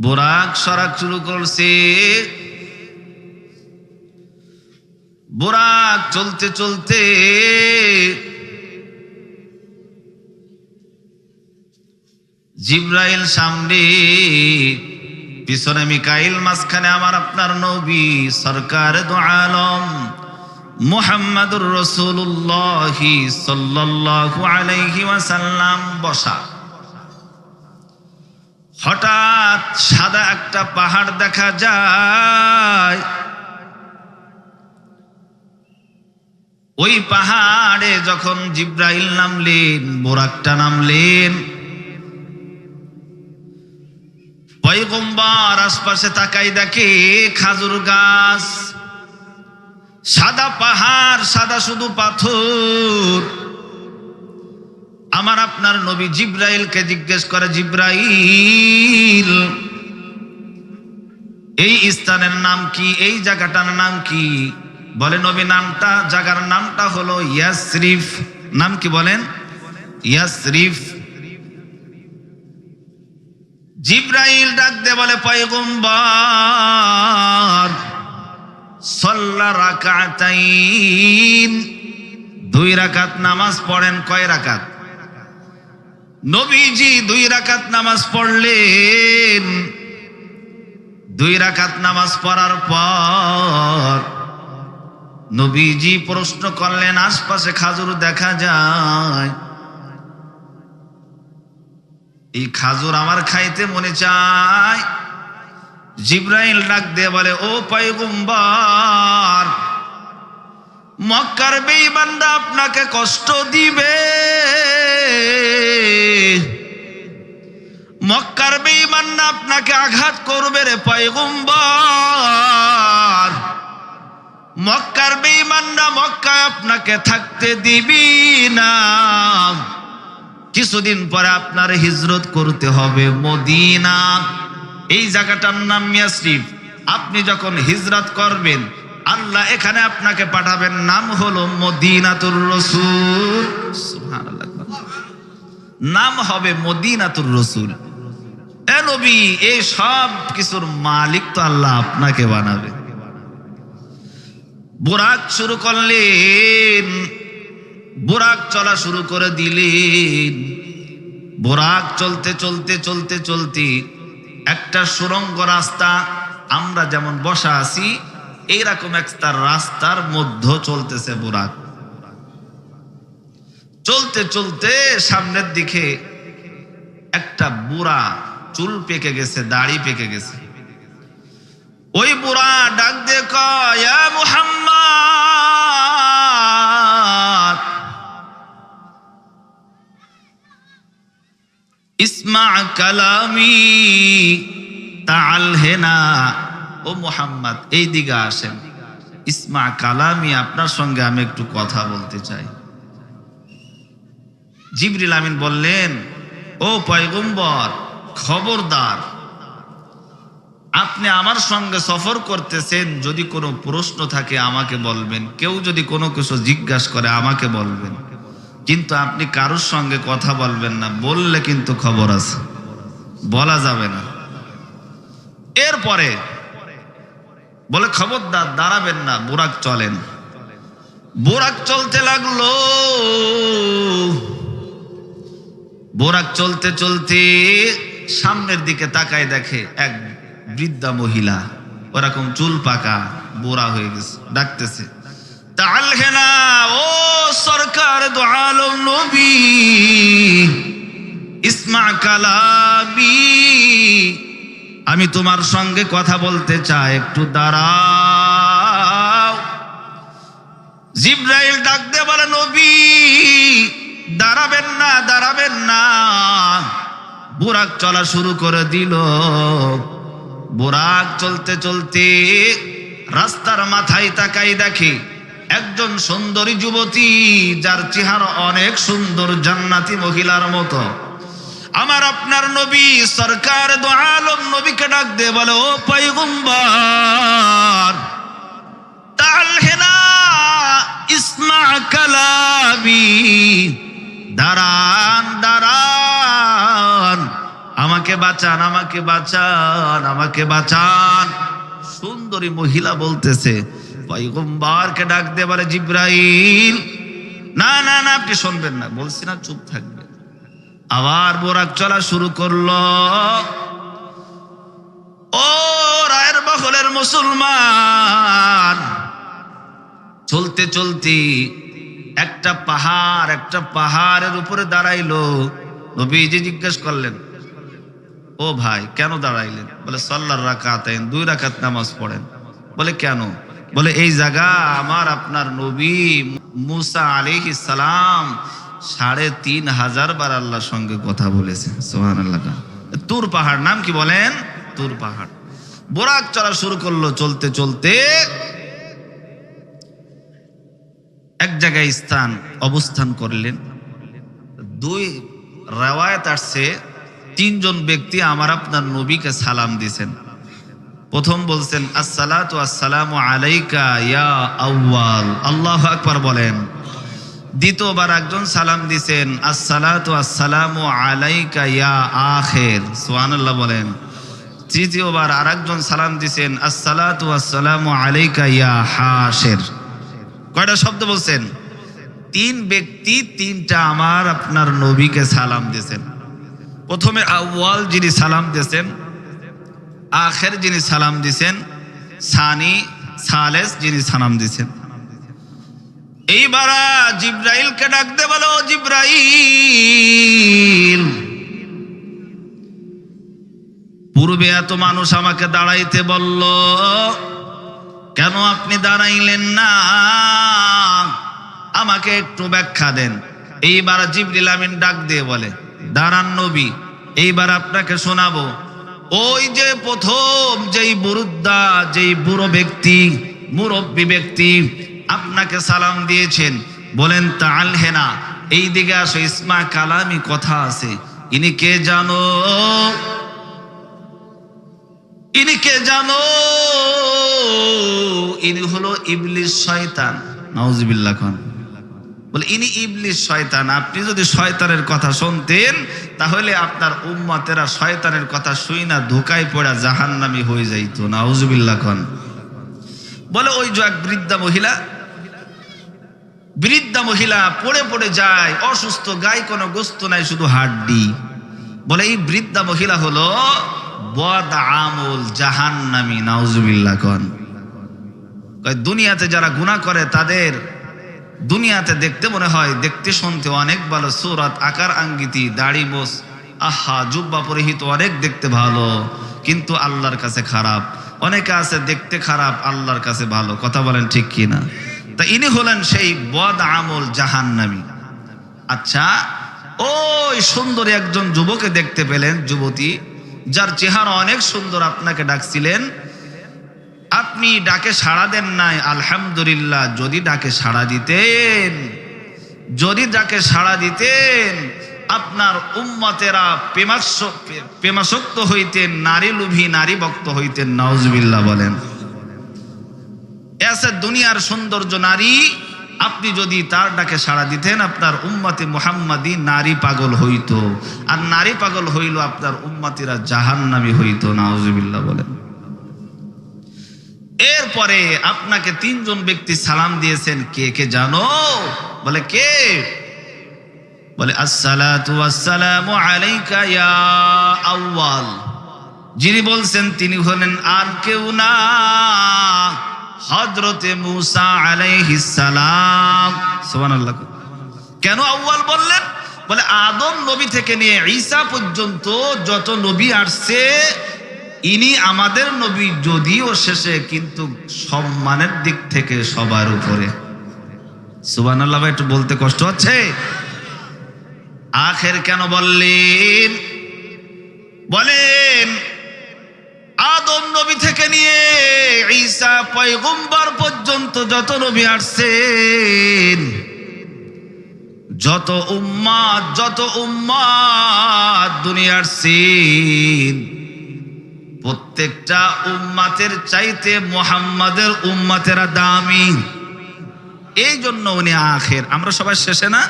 বুরাক সরাক শুরু করছে। বুরাক চলতে চলতে জিবরাইল সামনে, পিছনে মিকাইল, মাঝখানে আমার আপনার নবী সরকারে দু আলম মুহাম্মাদুর রাসূলুল্লাহ সাল্লাল্লাহু আলাইহি ওয়াসাল্লাম বসা। হঠাৎ সাদা একটা পাহাড় দেখা যায়। ওই পাহাড়ে যখন জিবরাইল নামলেন, বুরাকটা নামলেন, পয়গম্বর আশপাশে তাকাই দেখে খাজুর গাছ, সাদা পাহাড়, সাদা শুধু পাথর। আমার আপনার নবী জিবরাইলকে জিজ্ঞেস করে, জিবরাইল এই স্থানের নাম কি? এই জায়গাটার নাম কি? বলে নবী নামটা, জায়গার নামটা হলো ইয়াসরিফ। নাম কি বলেন? ইয়াসরিফ। জিবরাইল ডাক দে বলে, পয়গম্বর সাল্লা রাকাতাইন, 2 রাকাত নামাজ পড়েন। কয় রাকাত? নবীজি 2 রাকাত নামাজ পড়লেন। 2 রাকাত নামাজ পড়ার পর নবীজি প্রশ্ন করলেন, আশপাশে খাজুর দেখা যায়, এই খাজুর আমার খাইতে মনে চায়। জিবরাইল ডাক দিয়ে বলে, ও পয়গম্বর, মক্কার বেঈমানরা আপনাকে কষ্ট দিবে, মক্কার বেঈমানরা আপনাকে আঘাত করবে রে পয়গম্বর। মক্কার বেঈমানরা মক্কায় আপনাকে থাকতে দিবি না। কিছুদিন পরে আপনার হিজরত করতে হবে মদিনা। এই জায়গাটার নাম ইয়াসরিব। আপনি যখন হিজরত করবেন আল্লাহ এখানে আপনাকে পাঠাবেন, নাম হলো মদিনাতুর রাসূল। সুবহানাল্লাহ, নাম হবে মদিনাতুর রাসূল। এ নবী, এই সব কিছুর মালিক তো আল্লাহ আপনাকে বানাবে। বুরাক শুরু করলেন, বুরাক চলা শুরু করে দিলেন। বুরাক চলতে চলতে চলতে চলতে একটা সুড়ঙ্গ রাস্তা, আমরা যেমন বসা আছি এইরকম একটা রাস্তার মধ্যে চলতেছে বুরাক। চলতে চলতে সামনের দিকে একটা বুড়া, চুল পেকে গেছে, দাড়ি পেকে গেছে। ওই বুড়া ডাক দিয়ে কয়, ইয়া মুহাম্মদ ইসমা কালামি তাআল হেনা। ও মুহাম্মদ, এই দিকে আসেন, ইসমা কালামি, আপনার সঙ্গে আমি একটু কথা বলতে চাই। জিবরিল আমিন বললেন, ও পয়গম্বর, খবরদার, আপনি আমার সঙ্গে সফর করতেছেন, যদি কোনো প্রশ্ন থাকে আমাকে বলবেন, কেউ যদি কোনো কিছু জিজ্ঞাসা করে আমাকে বলবেন, কিন্তু আপনি কারোর সঙ্গে কথা বলবেন না, বললে কিন্তু খবর আছে, বলা যাবে না। এরপরে বলে খবরদার, দাঁড়াবেন না, বুরাক চলেন। বুরাক চলতে লাগলো। বুরাক চলতে চলতে সামনের দিকে তাকায়, দেখে এক বৃদ্ধা মহিলা, ওরকম চুল পাকা, বুড়া হয়ে গেছে, ডাকতেছে, তাআল হেনা, ও সরকার দু আলম নবী, ইসমা কালামি, আমি তোমার সঙ্গে কথা বলতে চাই, একটু দাঁড়াও। জিবরাইল ডাক দিয়ে বলে, নবী দাঁড়াবেন না, দাঁড়াবেন না। বুরাক চলা শুরু করে দিল। বুরাক চলতে চলতে রাস্তার মাথায় তাকাই, দেখে একজন সুন্দরী যুবতী, যার চেহারা অনেক সুন্দর, জান্নাতি মহিলার মতো। আমার আপনার নবী সরকার দু আলম নবীকে ডাক দিয়ে বলে, ও পয়গম্বর, তাআল হেনা ইসমা কালামি, দাঁড়ান, দাঁড়ান, আমাকে বাঁচান, আমাকে বাঁচান, আমাকে বাঁচান। সুন্দরী মহিলা বলতেছে। পয়গম্বরকে ডাক দিয়ে বলে, জিবরাইল, না না না, আপনি শুনবেন না, বলছি না, চুপ থাকবেন। আবার বোরাক চলা শুরু করলো। ও রায়ের বহলের মুসলমান, চলতে চলতে একটা পাহাড়ের উপরে দাঁড়াইলো। নবীজি জিজ্ঞেস করলেন, ও ভাই কেন দাঁড়াইলেন? বলে, সাল্লার রাকাতাইন, 2 রাকাত নামাজ পড়েন। বলে, কেন? বলে, এই জায়গা আমার আপনার নবী মুসা আলাইহিস সালাম 3500 বার আল্লাহর সঙ্গে কথা বলেছেন। সুবহানাল্লাহ। তুর পাহাড়, নাম কি বলেন? তুর পাহাড়। বোরাক চলা শুরু করলো। চলতে চলতে এক জায়গায় অবস্থান করলেন। 2 রিওয়ায়াত আসছে, 3 জন ব্যক্তি আমার আপনার নবীকে সালাম দিয়েছেন। প্রথম বলছেন, আসসালাতু আসসালামু আলাইকা ইয়া আউয়াল, আল্লাহু আকবার বলেন। দ্বিতীয়বার একজন সালাম দিয়েছেন, আসসালাতু আসসালামু আলাইকা ইয়া আখির, সুবহানাল্লাহ বলেন। তৃতীয়বার আরেকজন সালাম দিয়েছেন, আসসালাতু আসসালামু আলাইকা ইয়া হাশির। কয়টা শব্দ বলছেন? 3 ব্যক্তি 3টা আমার আপনার নবীকে সালাম দিয়েছেন। প্রথমে আউয়াল যিনি সালাম দিয়েছেন, আখির যিনি সালাম দিয়েছেন, সানি সালেস যিনি সালাম দিয়েছেন। এইবার জিবরাইলকে ডাক দে, বলো, জিবরাইল, পূর্বে এত মানুষ আমাকে দাঁড়াইতে বলল, কেন আপনি দাঁড়াইলেন না? আমাকে একটু ব্যাখ্যা দেন। এইবার জিবরিল আমিন ডাক দিয়ে বলে, দাঁড়ান নবী, এইবার আপনাকে শোনাবো। ওই যে প্রথম যেই বুরুদ্দা, যেই বুড়ো ব্যক্তি, মুরব্বী ব্যক্তি আপনাকে সালাম দিয়েছেন, বলেন তাআল হেনা, এই দিকে আসো, ইসমা কালামি কথা আছে। ইনি কে জানো? ইনি কে জানো? ইনি হলো ইবলিস, শয়তান। নাউজুবিল্লাহ খান বলে, ইনি ইবলিস শয়তান। আপনি যদি শয়তানের কথা শুনতেন তাহলে আপনার উম্মতেরা শয়তানের কথা শুই না ধোকায় পড়া জাহান্নামী হয়ে যাইত। নাউজুবিল্লাহ খান বলে, ওই যে এক বৃদ্ধা মহিলা পড়ে পড়ে যায়, অসুস্থ, গায়ে কোনো গোস্ত নাই, শুধু হাড্ডি। বলে এই বৃদ্ধা মহিলা হলো বদ আমল, জাহান্নামী। নাউজুবিল্লাহ খান দুনিয়াতে যারা গুনাহ করে তাদের দুনিয়াতে দেখতে মনে হয়, দেখতে শুনতে অনেক ভালো, সূরত, আকার আঙ্গিতি, দাড়ি মোছ, আহা জুব্বা পরিহিত, অনেক দেখতে ভালো, কিন্তু আল্লাহর কাছে খারাপ। অনেকে আছে দেখতে খারাপ, আল্লাহর কাছে ভালো। কথা বলেন ঠিক কি না? তা ইনি হলেন সেই বদ আমল, জাহান্নামী। আচ্ছা, ওই সুন্দরী একজন যুবকে দেখতে পেলেন, যুবতী যার চেহারা অনেক সুন্দর, আপনাকে ডাকছিলেন, আপনি ডাকে সাড়া দেন নাই। আলহামদুলিল্লাহ, যদি ডাকে সাড়া দিতেন আপনার উম্মতেরা প্রেমাসক্ত হইতেন, নারী লোভী, নারী ভক্ত হইতেন। নাউজুবিল্লাহ বলেন। এসে দুনিয়ার সৌন্দর্য নারী, আপনি যদি তার ডাকে সাড়া দিতেন আপনার উম্মতে মুহাম্মাদি নারী পাগল হইতো, আর নারী পাগল হইল আপনার উম্মতিরা জাহান্নামী হইতো। নাউজুবিল্লাহ বলেন। এরপরে আপনাকে তিনজন ব্যক্তি সালাম দিয়েছেন, কে কে জানো? বলে কে? বলে আসসালাতু ওয়াসসালামু আলাইকা ইয়া আউয়াল। যিনি বলছেন তিনি হলেন আর কেউ না, হযরতে মূসা আলাইহিস সালাম। সুবহানাল্লাহ। কেন আউয়াল বললেন? বলে আদম নবী থেকে নিয়ে ঈসা পর্যন্ত যত নবী আসছে, ইনি আমাদের নবী, যদিও শেষে, কিন্তু সম্মানের দিক থেকে সবার উপরে। সুবহানাল্লাহ। ভাই একটু বলতে কষ্ট হচ্ছে। আখের কেন বললেন? বলেন আদম নবী থেকে নিয়ে ঈসা পয়গম্বর পর্যন্ত যত নবী আসছেন, যত উম্মাত দুনিয়ার আসছেন, প্রত্যেকটা উম্মাতের চাইতে মুহাম্মাদের উম্মাতেরা দামি। এই জন্য উনি আখের। আমরা সবাই শেষে না?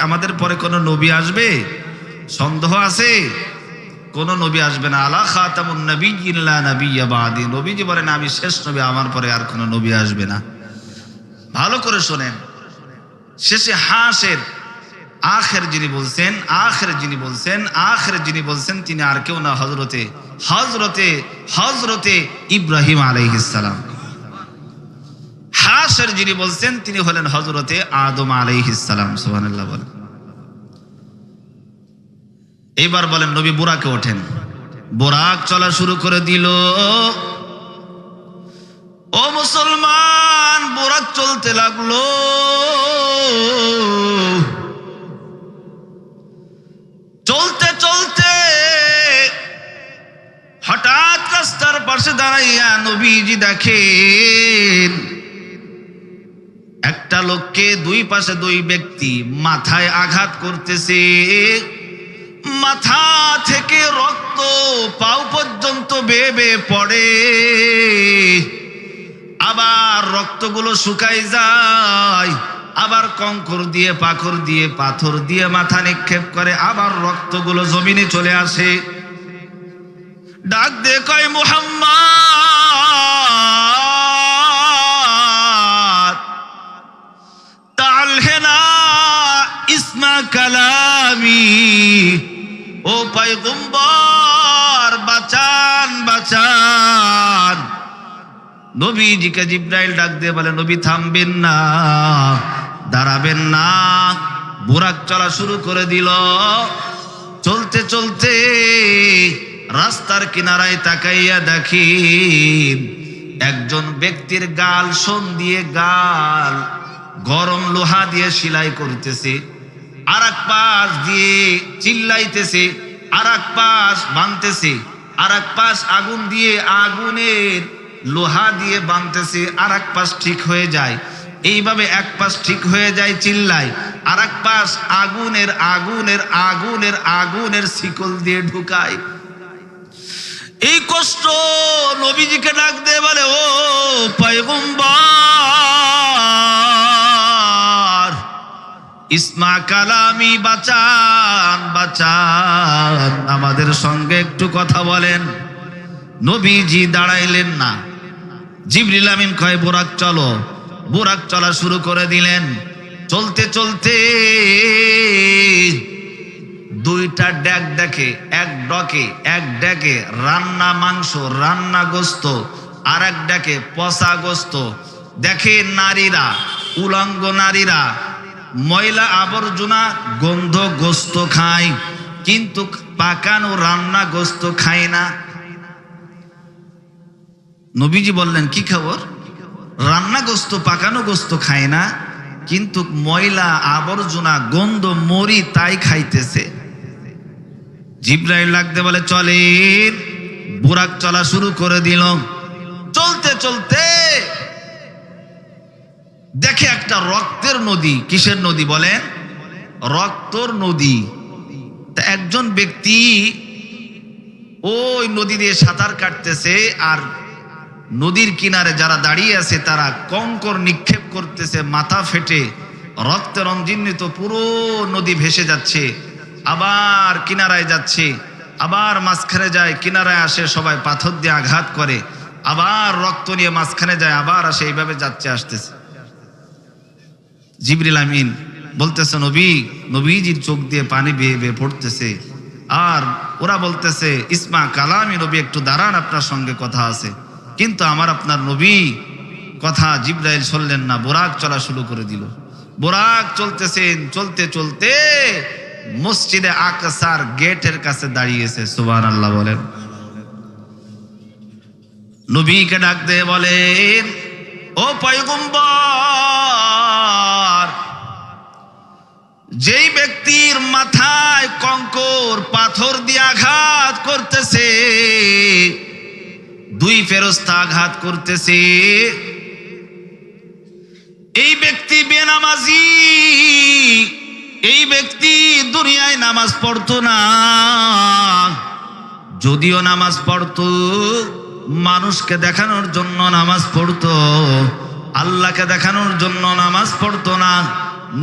আমাদের পরে কোনো নবী আসবে? সন্দেহ আছে? কোন নবী আসবে না। আলা খাতামুন নাবিয়্যিন লা নাবিয়্যা বাদি। নবীজি বলেন আমি শেষ নবী, আমার পরে আর কোনো নবী আসবে না। ভালো করে শোনেন, শেষে হাসের আখের যিনি বলছেন তিনি আর কেউ না, হযরতে ইব্রাহিম আলাইহিস সালাম। হাসের যিনি বলছেন তিনি হলেন হযরতে আদম আলাইহিস সালাম। সুবহানাল্লাহ বলেন। এবার বলেন নবী বুরাকে ওঠেন। বুরাক চলা শুরু করে দিল। ও মুসলমান, বুরাক চলতে লাগলো। চলতে চলতে হঠাৎ রাস্তার পাশে দাঁড়াইয়া নবীজি দেখেন একটা লোককে, দুই পাশে দুই ব্যক্তি মাথায় আঘাত করতেছে। মাথা থেকে রক্ত পাও পর্যন্ত বেয়ে বেয়ে পড়ে, আবার রক্তগুলো শুকাই যায়, আবার কঙ্কর দিয়ে পাথর দিয়ে মাথা নিক্ষেপ করে, আবার রক্তগুলো জমিনে চলে আসে। ডাক দিয়ে কয় মুহাম্মদ তাআল হেনা ইসমা কালামি। ও পয়গম্বর, বাঁচান। নবীজিকে জিবরাইল ডাক দিয়ে বলে নবী থামবেন না, দাঁড়াবেন না। বুরাক চলা শুরু করে দিল। চলতে চলতে রাস্তার কিনারায় তাকাইয়া দেখেন একজন ব্যক্তির গাল সোন দিয়ে গাল গরম লোহা দিয়ে সেলাই করতেছে, আর এক পাশ দিয়ে চিল্লাইতেছে, আর এক পাশ বাঁধতেছে, আর এক পাশ আগুন দিয়ে আগুনের লোহা দিয়ে বাঁধতেছে, আর এক পাশ ঠিক হয়ে যায়। এইভাবে এক পাশ ঠিক হয়ে যায় চিল্লায়, আর এক পাশ আগুনের আগুনের আগুনের আগুনের শিকল দিয়ে ঢুকায়। এই কষ্ট নবীজিকে ডাক দিয়ে বলে, ও পয়গম্বর, ইসমা কালামি, বাঁচান বাঁচান, আমাদের সঙ্গে একটু কথা বলেন। নবীজি দাঁড়াইলেন না। জিবরিল আমিন কয়, বুরাক চলো। বুরাক চলা শুরু করে দিলেন। চলতে চলতে দুইটা ড্যাক দেখে, এক ড্যাকে রান্না মাংস, রান্না গোস্ত, আর এক ড্যাকে পচা গোস্ত। দেখে নারীরা, উলঙ্গ নারীরা ময়লা আবর্জনা গন্ধ গোস্ত খায়, কিন্তু পাকানো রান্না গোস্ত খায় না। নবীজি বললেন, কি খবর? রান্না গোস্ত পাকানো গোস্ত খায় না, কিন্তু ময়লা আবর্জনা গন্ধ মরি তাই খাইতেছে। জিবরাইল লাগতে বলে, চলেন। বুরাক চলা শুরু করে দিল। চলতে চলতে দেখে একটা রক্তের নদী। কিসের নদী বলেন? রক্তর নদী। তা একজন ব্যক্তি ওই নদী দিয়ে সাঁতার কাটতেছে, আর নদীর কিনারে যারা দাঁড়িয়ে আছে তারা কঙ্কর নিক্ষেপ করতেছে, মাথা ফেটে রক্তে রঞ্জিত পুরো নদী ভেসে যাচ্ছে, আবার কিনারায় যাচ্ছে, আবার মাঝখানে যায়, কিনারায় আসে, সবাই পাথর দিয়ে আঘাত করে, আবার রক্ত নিয়ে মাঝখানে যায়, আবার আসে, এইভাবে যাচ্ছে আসতেছে। জিবরিল আমিন বলতেছে, নবীজির চোখ দিয়ে পানি বেয়ে বেয়ে পড়তেছে, আর ওরা বলতেছে, ইসমা কালামি নবী, একটু দাঁড়ান, আপনার সঙ্গে কথা আছে। কিন্তু আমার আপনার নবী কথা জিবরাইল শুনলেন না, বুরাক চলা শুরু করে দিল। বুরাক চলতেছেন, চলতে চলতে মসজিদে আকসার গেটের কাছে দাঁড়িয়েছে। সুবহানাল্লাহ বলেন। নবীকে ডাক দিয়ে বলেন, ও পয়গম্বর, যেই ব্যক্তির মাথায় কঙ্কর পাথর দিয়ে আঘাত করতেছে, দুই ফেরেশতা আঘাত করতেছে, এই ব্যক্তি বেনামাজি, এই ব্যক্তি দুনিয়ায় নামাজ পড়তো না। যদিও নামাজ পড়তো, মানুষকে দেখানোর জন্য নামাজ পড়তো, আল্লাহকে দেখানোর জন্য নামাজ পড়তো না,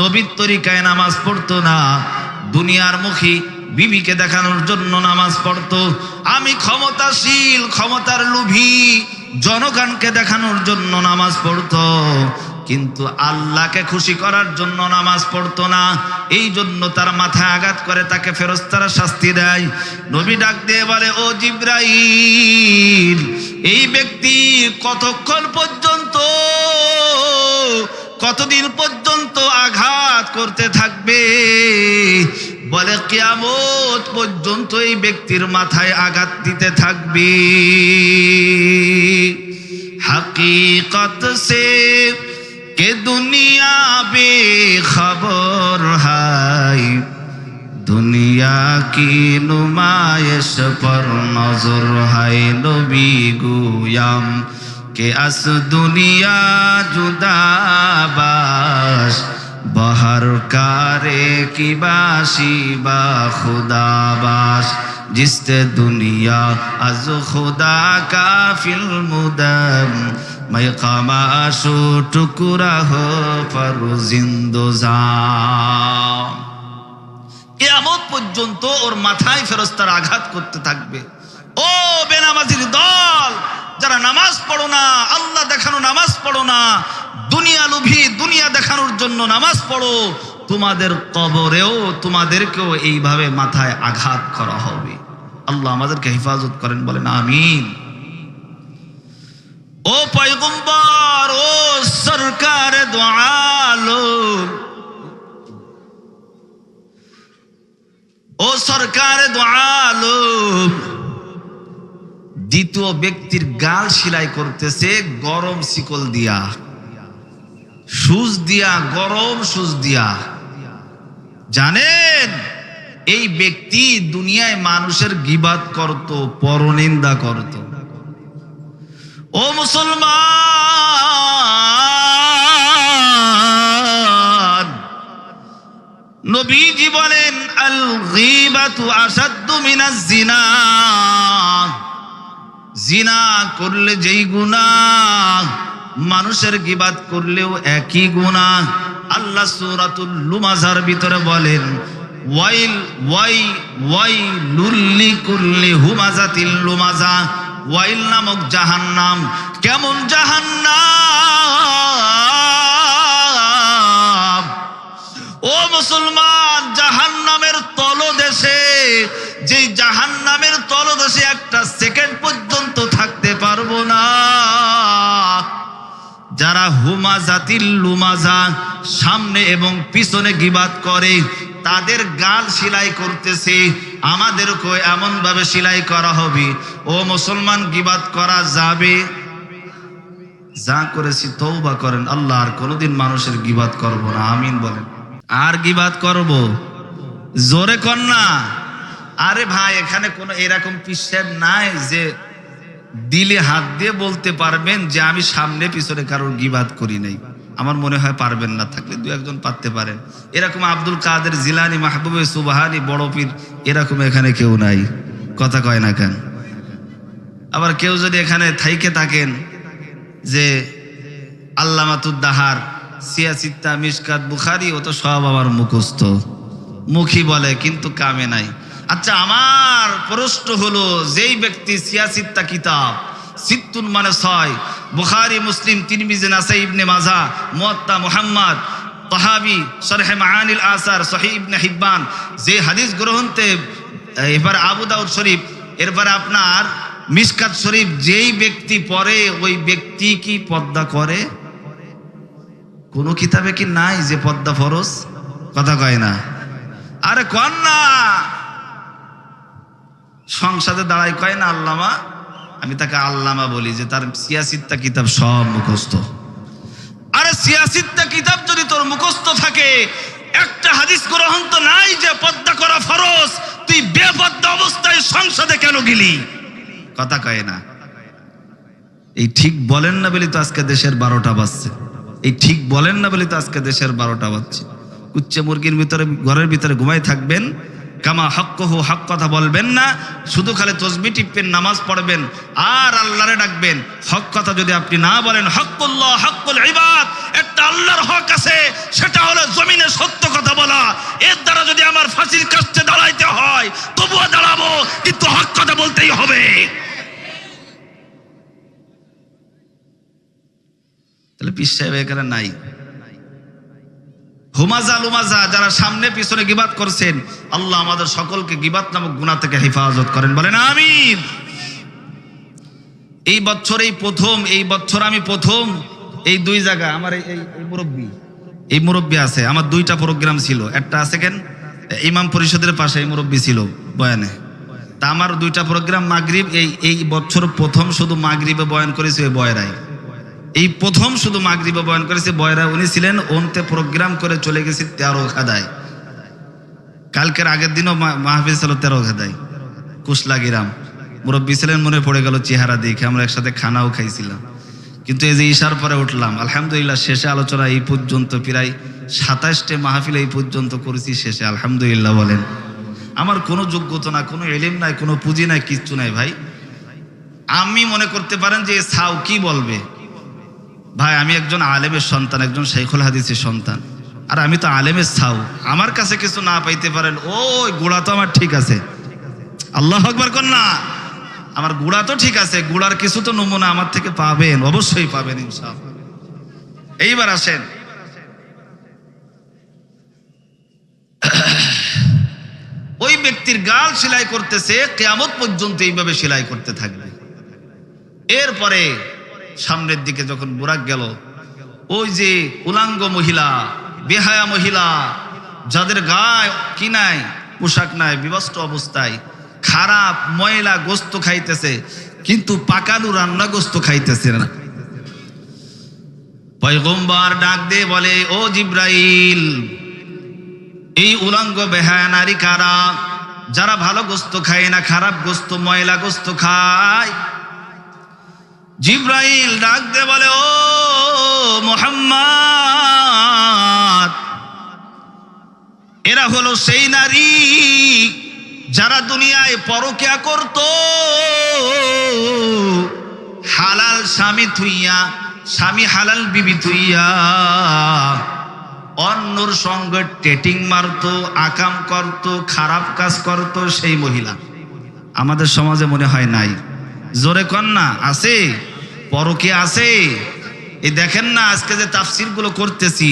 নবীর তরিকায় নামাজ পড়তো না, দুনিয়ার মুখী বিবিকে দেখানোর জন্য নামাজ পড়তো। আমি ক্ষমতাশীল, ক্ষমতার লোভী, জনগণকে দেখানোর জন্য নামাজ পড়তো, কিন্তু আল্লাহকে খুশি করার জন্য নামাজ পড়তো না। এই জন্য তার মাথায় আঘাত করে, তাকে ফেরেশতারা শাস্তি দেয়। নবী ডাক দিয়ে বলে, ও জিবরাইল, এই ব্যক্তি কতক্ষণ পর্যন্ত, কতদিন পর্যন্ত আঘাত করতে থাকবে? বলে, কিয়ামত পর্যন্ত এই ব্যক্তির মাথায় আঘাত দিতে থাকবে। हकीकत से के दुनिया बेखबर है, दुनिया की नुमाइश पर नजर है। नबी गुयाम के अस दुनिया जुदाबाश, बहर कारे की बाशी बा खुदाबाश, जिसते दुनिया अज खुदा का फिल्मुदम, मैं कमाशो टुकड़ा हो पर जिंदोजा। কিয়ামত পর্যন্ত ওর মাথায় ফেরেশতারা আঘাত করতে থাকবে। ও বেনামাজির দল, যারা নামাজ পড়ো না, আল্লাহ দেখানো নামাজ পড়ো না, দুনিয়া লোভী, দুনিয়া দেখানোর জন্য নামাজ পড়ো, তোমাদের কবরেও তোমাদেরকেও এইভাবে মাথায় আঘাত করা হবে। আল্লাহ আমাদেরকে হেফাজত করেন, বলেন আমিন। ও পয়গম্বর, ও সরকারে দো আলম, ও সরকারে দো আলম, দ্বিতীয় ব্যক্তির গাল সেলাই করতেছে গরম শিকল দিয়া, সুচ দিয়া, গরম সুচ দিয়া। জানেন এই ব্যক্তি দুনিয়ায় মানুষের গীবাত করত, পরনিন্দা করত। ও মুসলমান, নবীজি বলেন আল গীবাতু আশাদ্দু মিনাজ জিনা। জিনা করলে যেই গুনাহ, মানুষের গীবাত করলেও একই গুনাহ। আল্লাহ সূরাতুল লুমাজার ভিতরে বলেন ওয়াইলুল লিকুল্লি হুমাজাতিল লুমাজা। ওয়াইল নামক জাহান্নাম, কেমন জাহান্নাম! ও মুসলমান, জাহান্নামের তলদেশে, যেই জাহান্নামের তলদেশে একটা সেকেন্ড পর্যন্ত থাকতে পারবো না। যারা হুমাজাতিল লুমাজা, সামনে এবং পিছনে গীবাত করে, তাদের গাল সেলাই করতেছে, আমাদেরকে এমন ভাবে সেলাই করা হবে। ও মুসলমান, গীবাত করা যাবে? যা করেছি তওবা করেন, আল্লাহ আর কোনোদিন মানুষের গীবাত করব না। আমিন বলেন। আর গীবাত করব? জোরে কর না। আরে ভাই, এখানে কোনো এরকম পিসাব নাই যে দিলে হাত দিয়ে বলতে পারবেন যে আমি সামনে পিছনে কারোর গীবাত করি নাই। আমার মনে হয় পারবেন না, থাকলে দু একজন পারতে পারেন। এরকম আব্দুল কাদের জিলানী, মাহবুবে সুবহানী, বড় পীর, এরকম এখানে কেউ নাই। কথা কয় না কেন? আবার কেউ যদি এখানে থাইকে থাকেন যে আল্লামাতুদ দাহার, সিয়াসিত্তা, মিশকাত, বুখারী, ও তো সব আমার মুখস্থ, মুখী বলে কিন্তু কামে নাই। আচ্ছা, আমার প্রশ্ন হলো, যেই ব্যক্তি সিয়াসিত্তা কিতাব, সিত্তুন মানে 6, বুখারী, মুসলিম, তিরমিজি, নাসাই, ইবনে মাজাহ, মুয়াত্তা মুহাম্মদ, তাহাবি, শরহে মাআনিল আসার, সহিহ ইবনে হিব্বান, যে হাদিস গ্রন্থে, এবার আবু দাউদ শরীফ, এরপরে আপনার মিশকাত শরীফ, যেই ব্যক্তি পড়ে ওই ব্যক্তি কি পর্দা করে? কোন কিতাবে কি নাই যে পর্দা ফরজ? কথা কয় না। আরে কন না। সংসদে দাঁড়ায় কয় না আল্লামা, আমি তাকে আল্লামা বলি, যে তার সিয়াসিত্তা কিতাব সব মুখস্থ। আরে সিয়াসিত্তা কিতাব যদি তোর মুখস্থ থাকে, একটা হাদিস গ্রন্থ নাই যে পর্দা করা ফরজ, তুই বেপর্দা অবস্থায় সংসদে কেন গেলি? কথা কয় না। এই ঠিক বলেন না বলি তো আজকে দেশের 12টা বাজছে। এই ঠিক বলেন না বলি তো আজকে দেশের 12টা বাজছে। কুচ্চে মুরগির ভিতরে, ঘরের ভিতরে ঘুমাই থাকবেন, কামা হক্কহু, হক কথা বলবেন না, শুধু খালি তসবিহ টিপবেন, নামাজ পড়বেন আর আল্লাহরে ডাকবেন। হক কথা যদি আপনি না বলেন, হক্কুল্লাহ, হক্কুল ইবাদ, একটা আল্লাহর হক আছে, সেটা হলো জমিনে সত্য কথা বলা। এর দ্বারা যদি আমার ফাঁসির কাছে দাঁড়াইতে হয় তবুও দাঁড়াবো, কিন্তু হক কথা বলতেই হবে। তাহলে পীর সাহেব এখানে নাই। হুমাজা লুমাজা যারা সামনে পিছনে গীবাত করছেন, আল্লাহ আমাদের সকলকে গীবাত নামক গুনাহ থেকে হেফাজত করেন, বলেন আমিন। এই বছর আমি প্রথম এই 2 জায়গা, আমার এই মুরব্বী আছে, আমার 2টা প্রোগ্রাম ছিল। একটা আছে কেন ইমাম পরিষদের পাশে, এই মুরব্বী ছিল বয়ানে। তা আমার 2টা প্রোগ্রাম মাগরিব, এই বছর প্রথম শুধু মাগরিবে বয়ান করেছে ওই বয়রাই। এই প্রথম শুধু মাগরিবে বয়ান করেছে বয়রা, উনি ছিলেন। ওনতে প্রোগ্রাম করে চলে গেছি 13 খাদায়। কালকের আগের দিনও মাহফিল ছিল 13 খাদায়, কুশলাগিরাম। মুরব্বী ছিলেন, মনে পড়ে গেল চেহারা দেখে। আমরা একসাথে খানাও খাইছিলাম। কিন্তু এই যে ইশার পরে উঠলাম, আলহামদুলিল্লাহ শেষে আলোচনা এই পর্যন্ত প্রায় 27টে মাহফিল এই পর্যন্ত করেছি শেষে, আলহামদুলিল্লাহ বলেন। আমার কোনো যোগ্যতা না, কোনো ইলম নাই, কোনো পুঁজি নাই, কিচ্ছু নাই ভাই। আমি মনে করতে পারেন যে সাউ কি বলবে ভাই, আমি একজন আলেমের সন্তান, একজন শাইখুল হাদিসের সন্তান, আর আমি তো আলেমের ছাউ। আমার কাছে কিছু না পাইতে পারেন, ওই গুড়া তো আমার ঠিক আছে। আল্লাহু আকবার কর না। আমার গুড়া তো ঠিক আছে, গুড়ার কিছু তো নমুনা আমার থেকে পাবেন, অবশ্যই পাবেন ইনশাআল্লাহ। এইবার আসেন, ওই ব্যক্তির গাল সেলাই করতেছে, কিয়ামত পর্যন্ত এইভাবে সেলাই করতে থাকবে। এরপরে সামনের দিকে যখন বুরাক গেল, ওই যে উলাঙ্গ মহিলা, বেহায়া মহিলা, যাদের গায়ে কি নাই, পোশাক নাই, বিবস্ত্র অবস্থায়, খারাপ ময়লা গোস্ত খাইতেছে, কিন্তু পাকালু রান্না গোস্ত খাইতেছে না। পয়গম্বর ডাক দিয়ে বলে, ও জিব্রাইল, এই উলঙ্গ বেহায়া নারী কারা? যারা ভালো গোস্ত খায় না, খারাপ গোস্ত, ময়লা গোস্ত খায়। জিব্রাইল ডাক দিয়ে বলে, ও মুহাম্মদ, এরা হলো সেই নারী যারা দুনিয়ায় পরকিয়া করত, হালাল স্বামী থুইয়া, স্বামী হালাল বিবি থুইয়া অন্যর সঙ্গে টেটিং মারতো, আকাম করত, খারাপ কাজ করত সেই মহিলা। আমাদের সমাজে মনে হয় নাই। জোরে কন না, আছে? পরকিয়া আছে। এই দেখেন না, আজকে যে তাফসির গুলো করতেছি,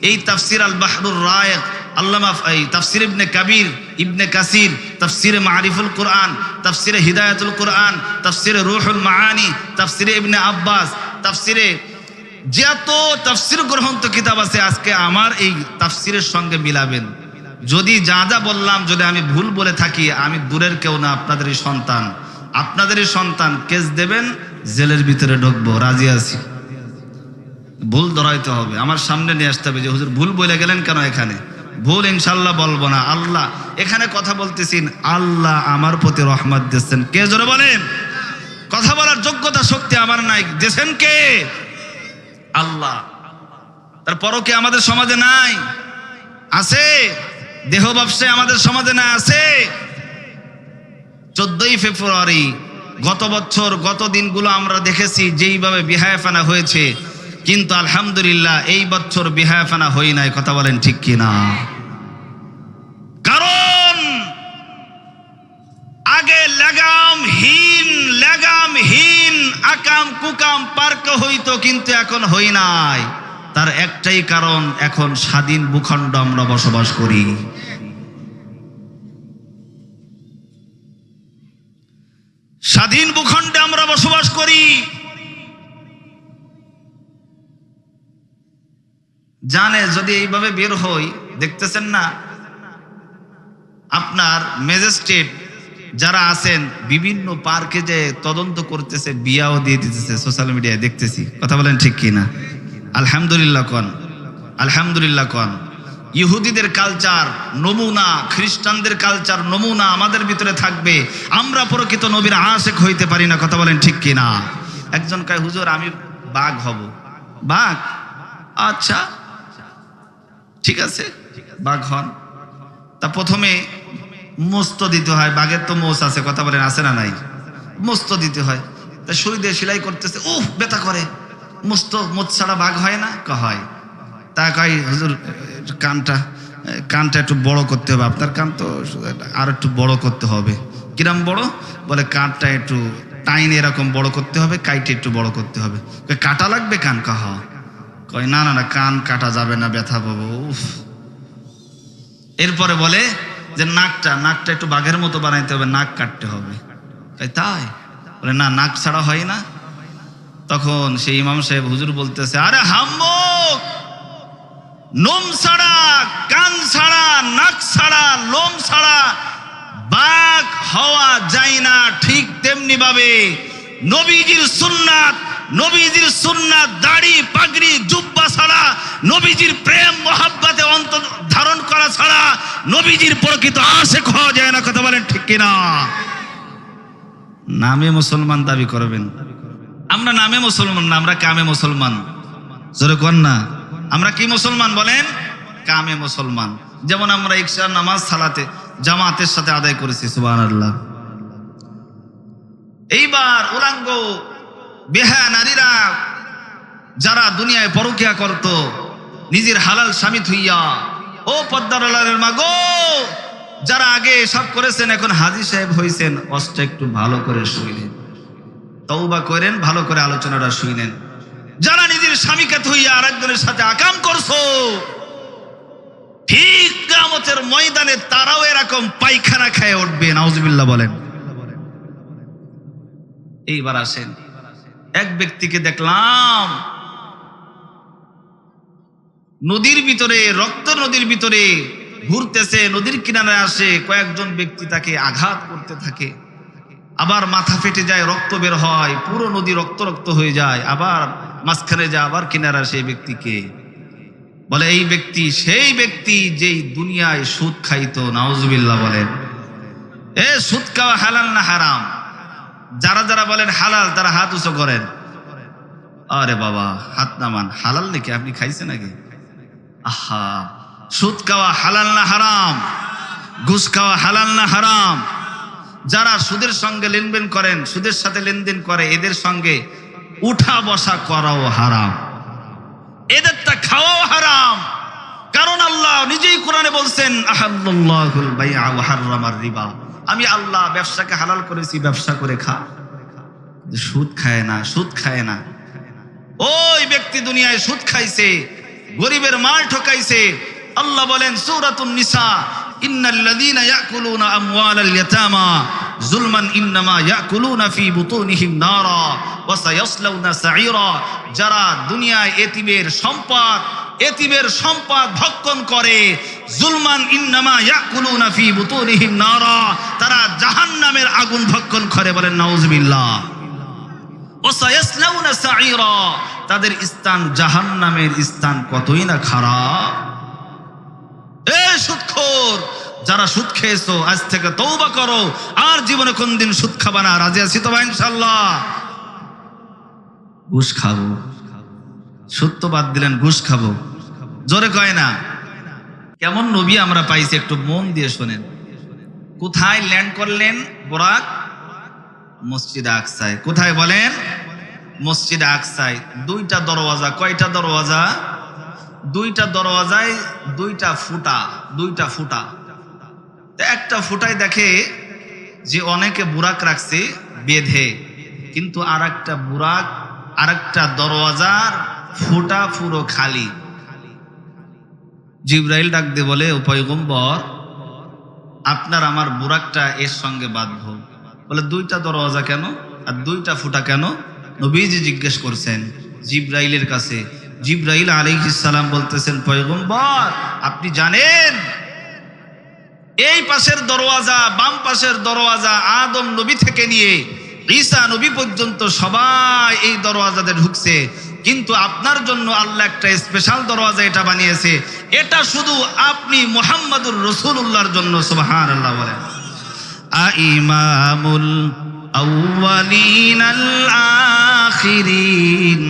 এই তাফসির আল বাহরুর রায়েক, আল্লামা তাফসির ইবনে কাবির, ইবনে কাসির, তাফসিরে মারিফুল কোরআন, তাফসিরে হিদায়াতুল কোরআন, তাফসিরে রুহুল মাআনি, তাফসিরে ইবনে আব্বাস, তাফসিরে যত তাফসির গ্রন্থ কিতাব আছে, আজকে আমার এই তাফসিরের সঙ্গে মিলাবেন। যদি যা যা বললাম, যদি আমি ভুল বলে থাকি, আমি দূরের কেউ না, আপনাদেরই সন্তান। আপনাদেরই সন্তান, কেস দেবেন, জেলের ভিতরে ঢুকবো, রাজি আছি। ভুল ধরাইতে হবে, আমার সামনে নিয়ে আসতে হবে যে হুজুর ভুল বলে গেলেন কেন এখানে। ভুল ইনশাল্লাহ বলবো না। আল্লাহ এখানে কথা বলতেছেন, আল্লাহ আমার প্রতি রহমত দিচ্ছেন। কে জোরে বলেন? কথা বলার যোগ্যতা শক্তি আমার নাই, দিয়েছেন কে? আল্লাহ। তারপরও কি আমাদের সমাজে নাই? আছে। দেহ ব্যবসায় আমাদের সমাজে না আছে? 14ই ফেব্রুয়ারি গত বছর, গত দিনগুলো আমরা দেখেছি যেইভাবে বিহায়াফানা হয়েছে, কিন্তু আলহামদুলিল্লাহ এই বছর বিহায়াফানা হই নাই। কথা বলেন ঠিক কিনা? কারণ আগে লাগামহীন আকাম কুকাম পার্ক হইতো, কিন্তু এখন হই নাই। তার একটাই কারণ, এখন স্বাধীন ভূখণ্ড আমরা বসবাস করি। স্বাধীন ভূখণ্ডে আমরা বসবাস করি। জানে যদি এইভাবে বের হই, দেখতেছেন না আপনার ম্যাজিস্ট্রেট যারা আছেন বিভিন্ন পার্কে যে তদন্ত করতেছে, বিয়াও দিয়ে দিতেছে, সোশ্যাল মিডিয়ায় দেখতেছি। কথা বলেন ঠিক কিনা? আলহামদুলিল্লাহ কন, আলহামদুলিল্লাহ কন। ইহুদিদের কালচার নমুনা, খ্রিস্টানদের কালচার নমুনা আমাদের ভিতরে থাকবে। আমরা প্রকৃত নবীর আশিক হইতে পারি না। কথা বলেন ঠিক কিনা? একজন কয়, হুজুর আমি বাঘ হব। বাঘ? আচ্ছা ঠিক আছে, বাঘ হন। তা প্রথমে মস্ত দিতে হয়, বাঘের তো মোষ আছে। কথা বলেন আছে না নাই? মস্ত দিতে হয়। তা শরীর দিয়ে সেলাই করতেছে, উহ ব্যথা করে। মোচ ছাড়া বাঘ হয় না? হয়। তা কয়, হুজুর কানটা একটু বড় করতে হবে। আপনার কান তো আর একটু বড় করতে হবে। কিরম বড়? বলে কানটা একটু টাইন এরকম বড় করতে হবে, কাইটে একটু বড় করতে হবে। কাটা লাগবে কান? কয় না না না, কান কাটা যাবে না, ব্যথা পাবো। উফ। এরপরে বলে যে নাকটা একটু বাঘের মতো বানাইতে হবে, নাক কাটতে হবে। তাই? বলে না, নাক ছাড়া হয় না। তখন সেই ইমাম সাহেব হুজুর বলতেছে, আরে হাম্মক, নোম ছাড়া, কান ছাড়া, নাক ছাড়া, লোম ছাড়া বাঘ হওয়া যায় না। ঠিক তেমনি ভাবে নবীজির সুন্নাত দাড়ি পাগড়ি জুব্বা ছাড়া, নবীজির প্রেম মোহাব্বতে অন্তর ধারণ করা ছাড়া নবীজির প্রকৃত আশিক হওয়া যায় না। কথা বলেন ঠিক কিনা? নামে মুসলমান দাবি করবেন। আমরা নামে মুসলমান না, আমরা কামে মুসলমান। জোরে কোন না, আমরা কি মুসলমান বলেন? কামে মুসলমান। যেমন আমরা ইশার নামাজ সালাতে জামাতের সাথে আদায় করেছি, সুবহানাল্লাহ। এইবার উলাঙ্গ বেহায়া নারীরা যারা দুনিয়ায় পরকিয়া করত, নিজের হালাল স্বামী থুইয়া, ও পদ্মার আলালের মা গো, যারা আগে সব করেছেন, এখন হাজী সাহেব হইছেন, অস্ত্র একটু ভালো করে শুইলেন, তওবা করেন, ভালো করে আলোচনাটা শুইলেন। যারা নিজের স্বামীকে থুইয়া আরেকজনের সাথে আকাম করছো, ঠিক কিয়ামতের ময়দানে তারাও এরকম পায়খানা খেয়ে উঠবে। নাউজুবিল্লাহ বলেন। এইবার আসেন, এক ব্যক্তিকে দেখলাম নদীর ভিতরে, রক্ত নদীর ভিতরে ঘুরতেছে, নদীর কিনারে আসে, কয়েকজন ব্যক্তি তাকে আঘাত করতে থাকে। আবার মাথা ফেটে যায়, রক্ত বের হয়, পুরো নদী রক্ত রক্ত হয়ে যায়, আবার মাঝখানে যায়, আবার কিনারা সেই ব্যক্তিকে বলে এই ব্যক্তি সেই ব্যক্তি যেই দুনিয়ায় সুদ খাইতো। নাউজুবিল্লাহ বলেন। সুদ খাওয়া হালাল না হারাম? যারা যারা বলেন হালাল তারা হাত উঁচু করেন। আরে বাবা, হাত নামান। হালাল নাকি? আপনি খাইছেন নাকি? আহা, সুদ খাওয়া হালাল না হারাম? ঘুষ খাওয়া হালাল না হারাম? যারা সুদের সঙ্গে লেনদেন করেন, সুদের সাথে লেনদেন করে, এদের সঙ্গে উঠা বসা করাও হারাম, এদেরটা খাওয়াও হারাম। কারণ আল্লাহ নিজেই কোরআনে বলছেন, আহাল্লাহুল বাইআ ওয়া হাররামার রিবা, আমি আল্লাহ ব্যবসাকে হালাল করেছি, ব্যবসা করে খা। সুদ খায় না, সুদ খায় না। ওই ব্যক্তি দুনিয়ায় সুদ খাইছে, গরিবের মাল ঠকাইছে। আল্লাহ বলেন সূরাতুন নিসা, ইন্নাল্লাযীনা ইয়াকুলুনা আমওয়ালাল ইয়াতামা যুলমান ইন্নামা ইয়াকুলুনা ফি বুতুনিহিম নারা ওয়া সায়াসলাউনা সাঈরা। যারা দুনিয়ায় এতিমের সম্পদ ভক্ষণ করে, যুলমান ইন্নামা ইয়াকুলুনা ফি বুতুনিহিম নারা, তারা জাহান্নামের আগুন ভক্ষণ করে। বলেন নাউজুবিল্লাহ। ওয়া সায়াসলাউনা সাঈরা, তাদের স্থান জাহান্নামের স্থান কতই না খারাপ। সুদখোর, যারা সুদ খেয়েছো আজ থেকে তওবা করো, আর জীবনে কোনদিন সুদ খাবা না। রাজি আছি তো ভাই ইনশাআল্লাহ? ঘুষ খাবো, সুদ তো বাদ দিলেন, ঘুষ খাবো, জোরে কয় না? কেমন নবী আমরা পাইছি, একটু মন দিয়ে শোনেন। কোথায় ল্যান্ড করলেন বুরাক? মসজিদে আকসায়। কোথায় বলেন? মসজিদে আকসায়। দুইটা দরওয়াজা। কয়টা দরওয়াজা? দুইটা দরওয়াজায় দুইটা ফুটা। একটা ফুটায় দেখে যে অনেকে বুরাক রাখছে বেঁধে, কিন্তু আর একটা বুরাক, আর একটা দরওয়াজার ফুটা পুরো খালি। জিবরাইল ডাক দিয়ে বলে, ও পয়গম্বর, আপনার আমার বুরাকটা এর সঙ্গে বাঁধবো। বলে দুইটা দরওয়াজা কেন আর দুইটা ফুটা কেন? নবীজি জিজ্ঞেস করছেন জিবরাইলের কাছে। জিবরাইল আলাইহিস সালাম বলতেছেন, পয়গম্বর আপনি জানেন এই পাশের দরওয়াজা, বাম পাশের দরওয়াজা, আদম নবী থেকে নিয়ে ঈসা নবী পর্যন্ত সবাই এই দরওয়াজাতে ঢুকছে, কিন্তু আপনার জন্য আল্লাহ একটা স্পেশাল দরওয়াজা এটা বানিয়েছে, এটা শুধু আপনি মুহাম্মদুর রাসূলুল্লাহর জন্য। সুবহানাল্লাহ বলেন। ইমামুল আউয়ালিন আল আখিরিন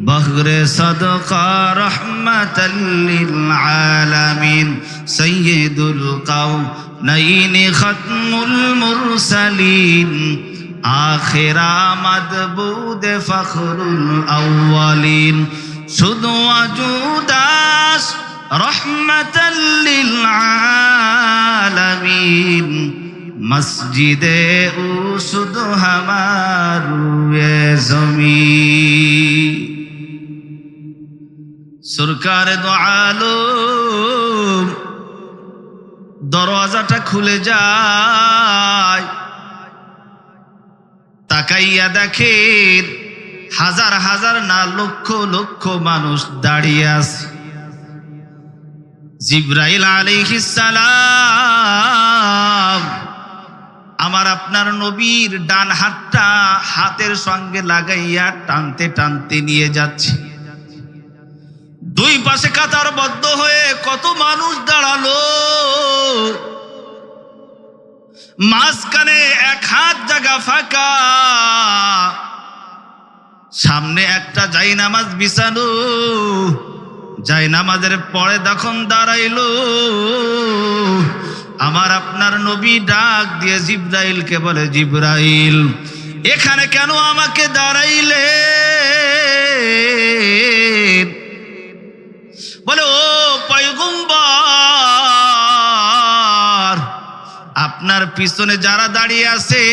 বহরে সদকা রহমাতাল লিল আলামিন সাইয়্যিদুল কাওনাইন খাতমুল মুরসালিন আখিরা মাদবুদ ফখরুল আউয়ালিন শুধু ওয়াজুদাস রহমাতাল লিল আলামিন মসজিদে উসুদ হামারুয়ে জমিন। সরকার দো আলম, দরওয়াজাটা খুলে যায়, তাকাইয়া দেখেন হাজার হাজার না লক্ষ লক্ষ মানুষ দাঁড়িয়ে আছে। জিবরাইল আলাইহিস সালাম আমার আপনার নবীর ডান হাতটা হাতের সঙ্গে লাগাইয়া টানতে টানতে নিয়ে যাচ্ছে। দুই পাশে কাতারবদ্ধ হয়ে কত মানুষ দাঁড়ালো, মাঝখানে এক হাত জায়গা ফাঁকা, সামনে একটা জায়নামাজ বিছানো, জায়নামাজের পরে যখন দাঁড়াইলো আমার আপনার নবী ডাক দিয়ে জিবরাইলকে বলে, জিবরাইল এখানে কেন আমাকে দাঁড়াইলে? বলে, ও পয়গম্বর আপনার পিছনে যারা দাঁড়িয়ে আছে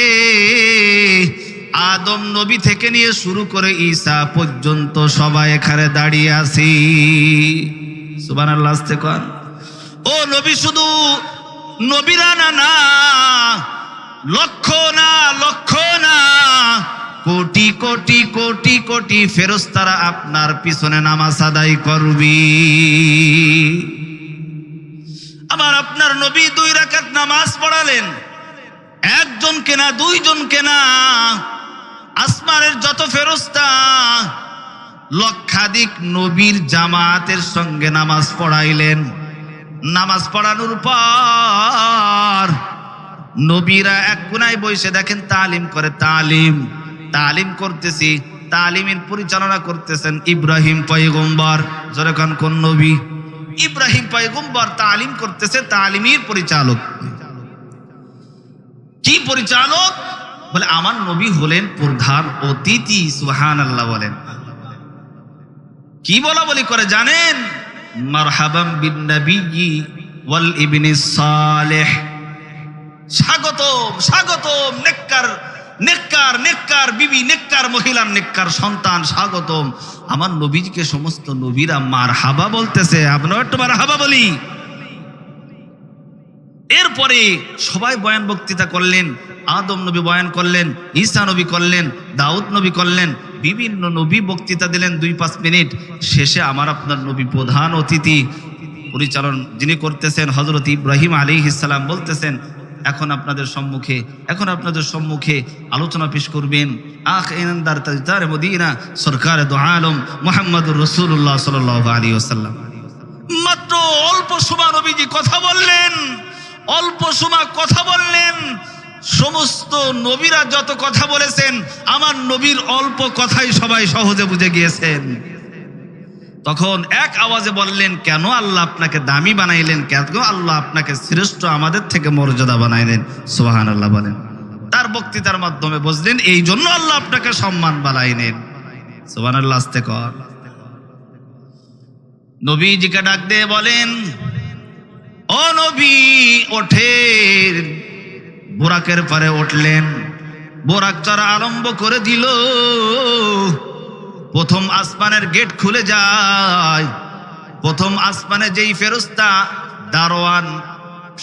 আদম নবী থেকে নিয়ে শুরু করে ঈসা পর্যন্ত সবাই এখানে দাঁড়িয়ে আছি। সুবহানাল্লাহ। আস্তে কর। ও নবী শুধু নবীরা না, লক্ষ না কোটি কোটি কোটি কোটি ফেরেশতারা আপনার পিছনে নামাজ আদায় করবি। আমার আপনার নবী 2 রাকাত নামাজ পড়ালেন, একজনকে না, দুইজনকে না, আসমানের যত ফেরেশতা লক্ষাধিক নবীর জামাতের সঙ্গে নামাজ পড়াইলেন। নামাজ পড়ানোর পর নবীরা এক কোনায় বসে দেখেন তালিম করে, তালিম করতেছি। তালিমের পরিচালনা করতেছেন ইব্রাহিম পয়গম্বর। যখন কোন নবী? ইব্রাহিম পয়গম্বর তালিম করতেছে, তালিমের পরিচালক। কি পরিচালক? বলে আমার নবী হলেন প্রধান অতিথি। সুবহানাল্লাহ বলেন। কি বলা বলি করে জানেন? মারহাবাম বিন নবিয়্যি ওয়াল ইবনিস সালেহ। স্বাগতম, স্বাগতম, নেককার নেককার নেককার বিবি, নেককার মহিলার নেককার সন্তান, স্বাগতম। আমার নবীজিকে সমস্ত নবীরা মারহাবা বলতেছে, আপনারা একটু মারহাবা বলি। এরপরে সবাই বয়ান বক্তৃতা করলেন। আদম নবী বয়ান করলেন, ঈসা নবী করলেন, দাউদ নবী করলেন, বিভিন্ন নবী বক্তৃতা দিলেন 2-5 মিনিট। শেষে আমার আপনার নবী প্রধান অতিথি পরিচালন যিনি করতেছেন হযরত ইব্রাহিম আলাইহিস সালাম বলতেছেন, এখন আপনাদের সম্মুখে আলোচনা পেশ করবেন আখ ইনান্দার তাজদার মদিনা সরকার দু আলম মুহাম্মদুর রাসূলুল্লাহ সাল্লাল্লাহু আলাইহি ওয়াসাল্লাম। মাত্র অল্প সময় নবীজি কথা বললেন, অল্প সময় কথা বললেন। সমস্ত নবীরা যত কথা বলেছেন, আমার নবীর অল্প কথাই সবাই সহজে বুঝে গিয়েছেন। তখন এক আওয়াজে বললেন, কেন আল্লাহ আপনাকে দামি বানাইলেন? কেন আল্লাহ আপনাকে শ্রেষ্ঠ, আমাদের থেকে মর্যাদা বানাইলেন? সুবহানাল্লাহ বলেন। তার বক্তৃতার মাধ্যমে বুঝলেন এই জন্য আল্লাহ আপনাকে সম্মান বানাইলেন। সুবহানাল্লাহ। আস্তে কর। নবীজিকে ডাক দিয়ে বলেন, ও নবী ওঠেন। বোরাকের পারে উঠলেন, বোরাক চড়া আরম্ভ করে দিল। প্রথম আসমানের গেট খুলে যায়। প্রথম আসমানে যেই ফেরেশতা দারোয়ান,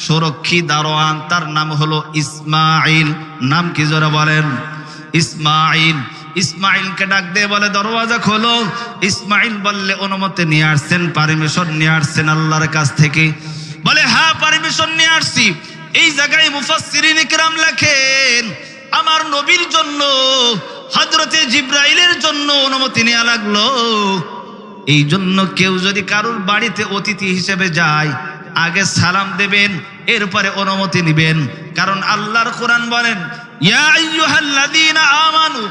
সুরক্ষী দারোয়ান, তার নাম হলো ইসমাইল। নাম কি জোরে বলেন? ইসমাইল। ইসমাইলকে ডাক দিয়ে বলে, দরওয়াজা খোলো। ইসমাইল বললে, অনুমতি নিয়ে আসছেন, পারমিশন নিয়ে আসছেন আল্লাহর কাছ থেকে? বলে, হ্যাঁ পারমিশন নিয়ে আসছি। এই জায়গায় মুফাসসিরিন ইকরাম লেখেন, আমার নবীর জন্য হযরতে জিবরাইলের জন্য অনুমতি নেওয়া লাগলো। এই জন্য কেউ যদি কারোর বাড়িতে অতিথি হিসেবে যায়, আগে সালাম দেবেন, এরপরে অনুমতি নেবেন। কারণ আল্লাহর কোরআন বলেন, ইয়া আইয়ুহাল্লাযীনা আমানু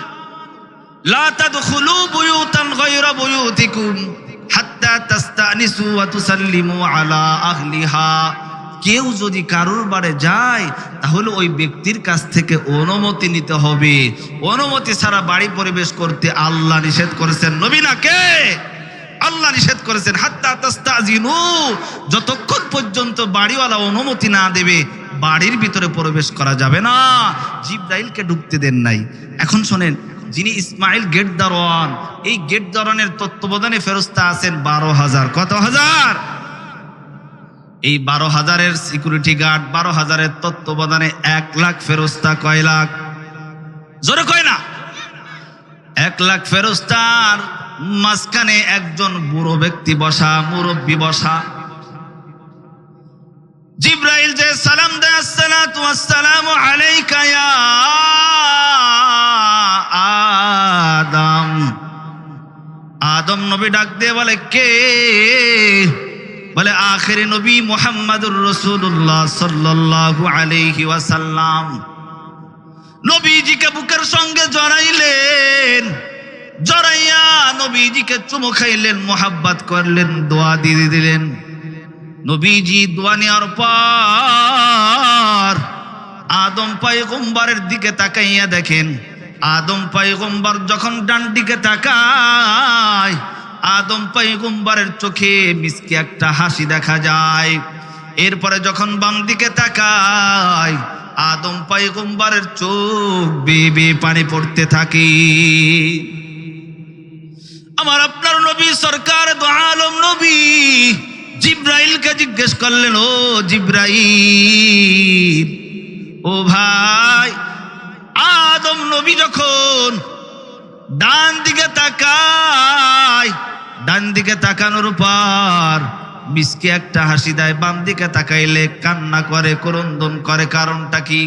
লা তাদখুলু বুয়ুতান গায়রা বুয়ুতিকুম হাত্তা তাস্তানিসু ওয়া তুসাল্লিমু আলা আহলিহা। কেউ যদি কারোর বাড়ি যায়, তাহলে ওই ব্যক্তির কাছ থেকে অনুমতি নিতে হবে। অনুমতি ছাড়া বাড়ি পরিবেশ করতে আল্লাহ নিষেধ করেছেন। নবী না, কে? আল্লাহ নিষেধ করেছেন। হাত্তা তাস্তাজিনু, যতক্ষণ পর্যন্ত বাড়িওয়ালা অনুমতি না দেবে বাড়ির ভিতরে প্রবেশ করা যাবে না। জিবরাইলকে ঢুকতে দেন নাই। এখন শোনেন, যিনি ইসমাইল গেট দারোয়ান, এই গেট দারোয়ানের তত্ত্বাবধানে ফেরেশতা আছেন 12,000। কত হাজার? এই 12,000-এর সিকিউরিটি গার্ড, 12,000-এর তত্ত্বাবধানে 1 লাখ ফেরেশতা। কয় লাখ? জোরে কয় না। 1 লাখ ফেরেশতার মাঝখানে একজন বুড়ো ব্যক্তি বসা, মুরব্বী বসা। জিবরাইল যে সালাম দেয়, আসসালাতু ওয়াসসালামু আলাইকা ইয়া আদম। আদম নবী ডাক দিয়ে বলে, কে? বলে, আখিরি নবী মুহাম্মদুর রাসূলুল্লাহ সাল্লাল্লাহু আলাইহি ওয়াসাল্লাম। নবীজিকে বুকের সঙ্গে জড়াইলেন, জড়াইয়া নবীজিকে চুমু খাইলেন, মোহাব্বত করলেন, দোয়া দিয়ে দিলেন। নবীজি দোয়া নেওয়ার পর আদম পয়গম্বরের দিকে তাকাইয়া দেখেন, আদম পয়গম্বর যখন ডান দিকে তাকায়, আদম পয়গম্বরের চোখে মিষ্টি একটা হাসি দেখা যায়। এরপরে যখন বাম দিকে তাকায়, আদম পয়গম্বরের চোখ বেয়ে বেয়ে পানি পড়তে থাকে। আমার আপনার নবী সরকার দু আলম নবী জিবরাইলকে জিজ্ঞেস করলেন, ও জিবরাইল, ও ভাই, আদম নবী যখন ডান দিকে তাকায়, ডান দিকে তাকানোর পর মিষ্টি একটা হাসি দেয়, বাম দিকে তাকাইলে কান্না করে, ক্রন্দন করে, কারণটা কি?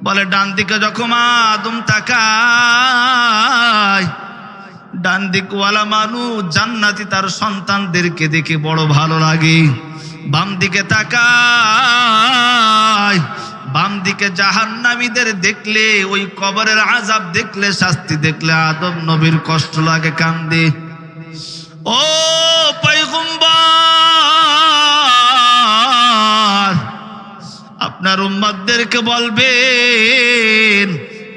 বলে ডান দিকে যখন আদম তাকায়, ডান দিকওয়ালা মানুষ জান্নাতি তার সন্তানদেরকে দেখে বড় ভালো লাগে। বাম দিকে তাকায়, বাম দিকে জাহান্নামীদের দেখলে, ওই কবরের আযাব দেখলে, শাস্তি দেখলে আদম নবীর কষ্ট লাগে, কান্দে। ও পয়গম্বর, আপনার উম্মতদেরকে বলবেন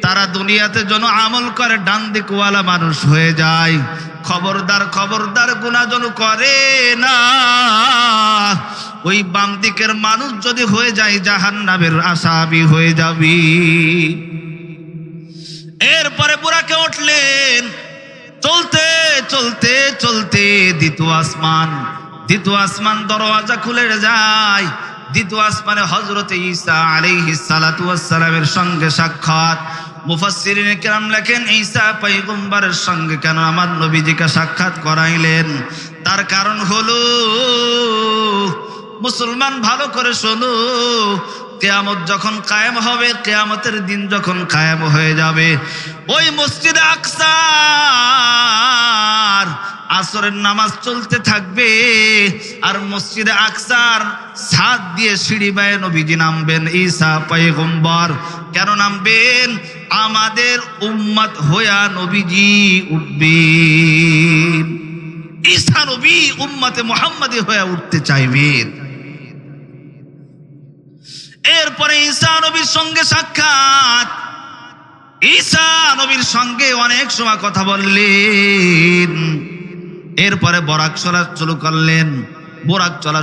তারা দুনিয়াতে যেন আমল করে ডান দিকওয়ালা মানুষ হয়ে যায়। খবরদার খবরদার গুনাহ যেন করে না। ওই বাম দিকের মানুষ যদি হয়ে যায় জাহান্নামের আসামি হয়ে যাবি। এরপরে বুরাকে উঠলেন, চলতে চলতে চলতে দ্বিতীয় আসমান দরওয়াজা খুলে যায়। দ্বিতীয় আসমানে হযরতে ঈসা আলাইহিস সালাতু ওয়াস সালামের সঙ্গে সাক্ষাৎ। মুফাসসিরিন কিরাম লেখেন, ঈসা পয়গম্বরের সঙ্গে কেন আমার নবীজিকে সাক্ষাৎ করাইলেন? তার কারণ হলো, মুসলমান ভালো করে শোনো, কিয়ামত যখন কায়েম হবে, কিয়ামতের দিন যখন কায়েম হয়ে যাবে, ওই মসজিদে আকসার আসরের নামাজ চলতে থাকবে। আর মসজিদে আকসার ছাদ দিয়ে সিঁড়ি বেয়ে নবীজি নামবেন, ঈসা পয়গম্বর। কেন নামবেন? আমাদের উম্মত হইয়া নবীজি উঠবেন। ঈসা নবী উম্মতে মুহাম্মাদি হয়ে উঠতে চাইবেন। এরপরে ঈসা নবীর সঙ্গে সাক্ষাৎ। ঈসা নবীর সঙ্গে অনেক সময় কথা বললেন। এরপরে বরাক চলা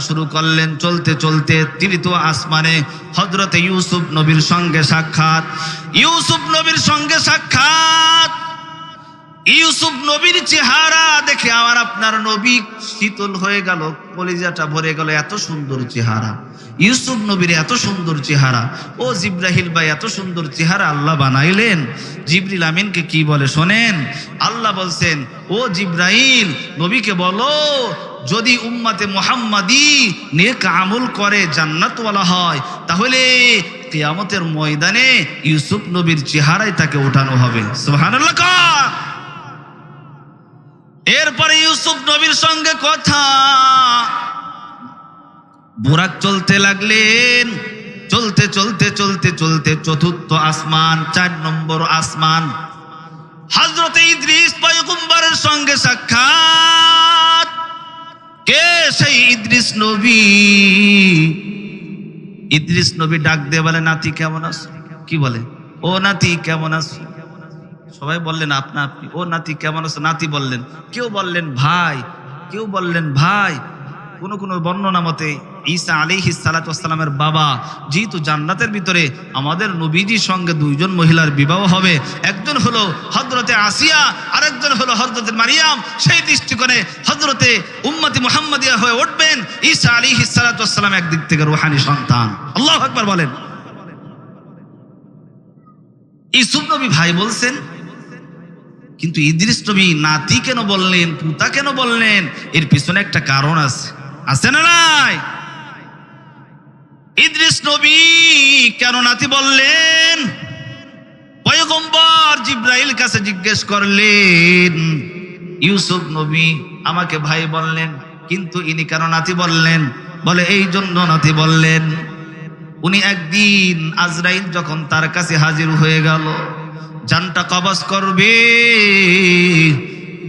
শুরু করলেন। চলতে চলতে তৃতীয় আসমানে হযরতে ইউসুফ নবীর সঙ্গে সাক্ষাৎ। ইউসুফ নবীর চেহারা দেখে আমার আপনার নবী শীতল হয়ে গেল, কলিজাটা ভরে গেল। এত সুন্দর চেহারা, ইউসুফ নবীর এত সুন্দর চেহারা। ও জিব্রাইল ভাই, এত সুন্দর চেহারা আল্লাহ বানাইলেন। জিবরিল আমিনকে কি বলে শোনেন, আল্লাহ বলছেন, ও জিব্রাইল নবীকে বলো, যদি উম্মতে মুহাম্মাদি নেক আমল করে জান্নাতওয়ালা হয়, তাহলে কিয়ামতের ময়দানে ইউসুফ নবীর চেহারায় তাকে ওঠানো হবে। সুবহানাল্লাহ। এরপরে ইউসুফ নবীর সঙ্গে কথা। বুরাক চলতে লাগলেন। চলতে চলতে চলতে চলতে চতুর্থ আসমান, 4 নম্বর আসমান, হযরতে ইদ্রিস পয়গম্বরের সঙ্গে সাক্ষাৎ। কে সেই ইদ্রিস নবী? ইদ্রিস নবী ডাক দিয়ে বলে, নাতি কেমন আছো? কি বলে? ও নাতি কেমন আছো? সবাই বললেন আপনা আপনি, ও নাতি কেমন আছো? নাতি বললেন। কেউ বললেন ভাই, কেউ বললেন ভাই। কোন কোন বর্ণনা মতে ঈসা আলাইহিস সালাতু ওয়াস সালামের বাবা, যেহেতু জান্নাতের ভিতরে আমাদের নবীজির সঙ্গে 2 জন মহিলার বিবাহ হবে, একজন হলো হযরতে আসিয়া, আরেকজন হলো হযরতে মারিয়াম, সেই দৃষ্টিকোণে হযরতে উম্মতি মুহাম্মাদিয়া হয়ে উঠবেন ঈসা আলাইহিস সালাতু ওয়াস সালাম একদিক থেকে রূহানি সন্তান। আল্লাহু আকবার বলেন। ইউসুফ নবী ভাই বলছেন, কিন্তু ইদ্রিস নবী নাতি কেন বললেন, পুতা কেন বললেন? এর পিছনে একটা কারণ আছে না নাই? ইদ্রিস নবী কেন নাতি বললেন? পয়গম্বর জিব্রাইল কাছে জিজ্ঞেস করলেন, ইউসুফ নবী আমাকে ভাই বললেন, কিন্তু ইনি কেন নাতি বললেন? বলে এই জন্য নাতি বললেন, উনি একদিন আজরাইল যখন তার কাছে হাজির হয়ে গেল, জানটা কবজ করবে,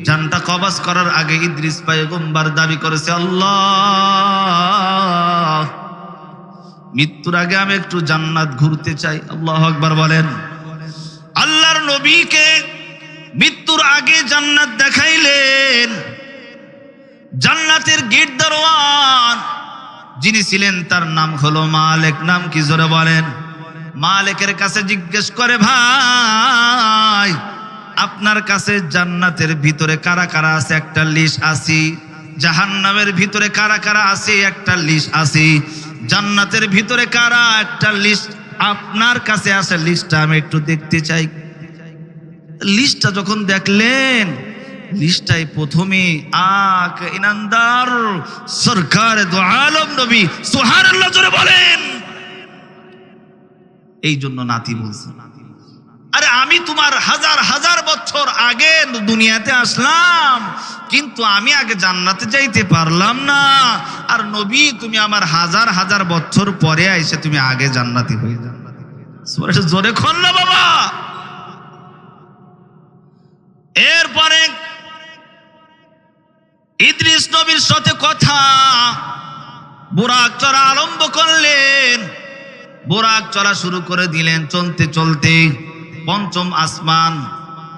জানটা কবজ করার আগে ইদ্রিস পয়গম্বর দাবি করেছে, আল্লাহ মৃত্যুর আগে আমি একটু জান্নাত ঘুরতে চাই। আল্লাহু আকবার বলেন। আল্লাহর নবীকে মৃত্যুর আগে জান্নাত দেখাইলেন। জান্নাতের গেট দরওয়ান যিনি ছিলেন তার নাম হলো মালিক। নাম কি জোরে বলেন? মালিকের কাছে জিজ্ঞেস করে, ভাই আপনার কাছে জান্নাতের ভিতরে কারা কারা আছে একটা লিস্ট আছে, জাহান্নামের ভিতরে কারা কারা আছে একটা লিস্ট আছে, জান্নাতের ভিতরে কারা একটা লিস্ট আপনার কাছে আছে, লিস্টটা আমি একটু দেখতে চাই। লিস্টটা যখন দেখলেন, লিস্টটাই প্রথমে আক ইনামদার সরকার দো আলম নবী সুবহানাল্লাহ জোরে বলেন। এই জন্য নাতি বলছে। আরে আমি তোমার হাজার হাজার বছর আগে দুনিয়াতে আসলাম, কিন্তু আমি আগে জান্নাতে যাইতে পারলাম না। আর নবী তুমি আমার হাজার হাজার বছর পরে আইসে তুমি আগে জান্নাতি হয়ে যান। জোরে খন না বাবা। এরপরে ইদ্রিস নবীর সাথে কথা, বুরাক চড়া আরম্ভ করলেন। বুরাক চড়া শুরু করে দিলেন। চলতে চলতে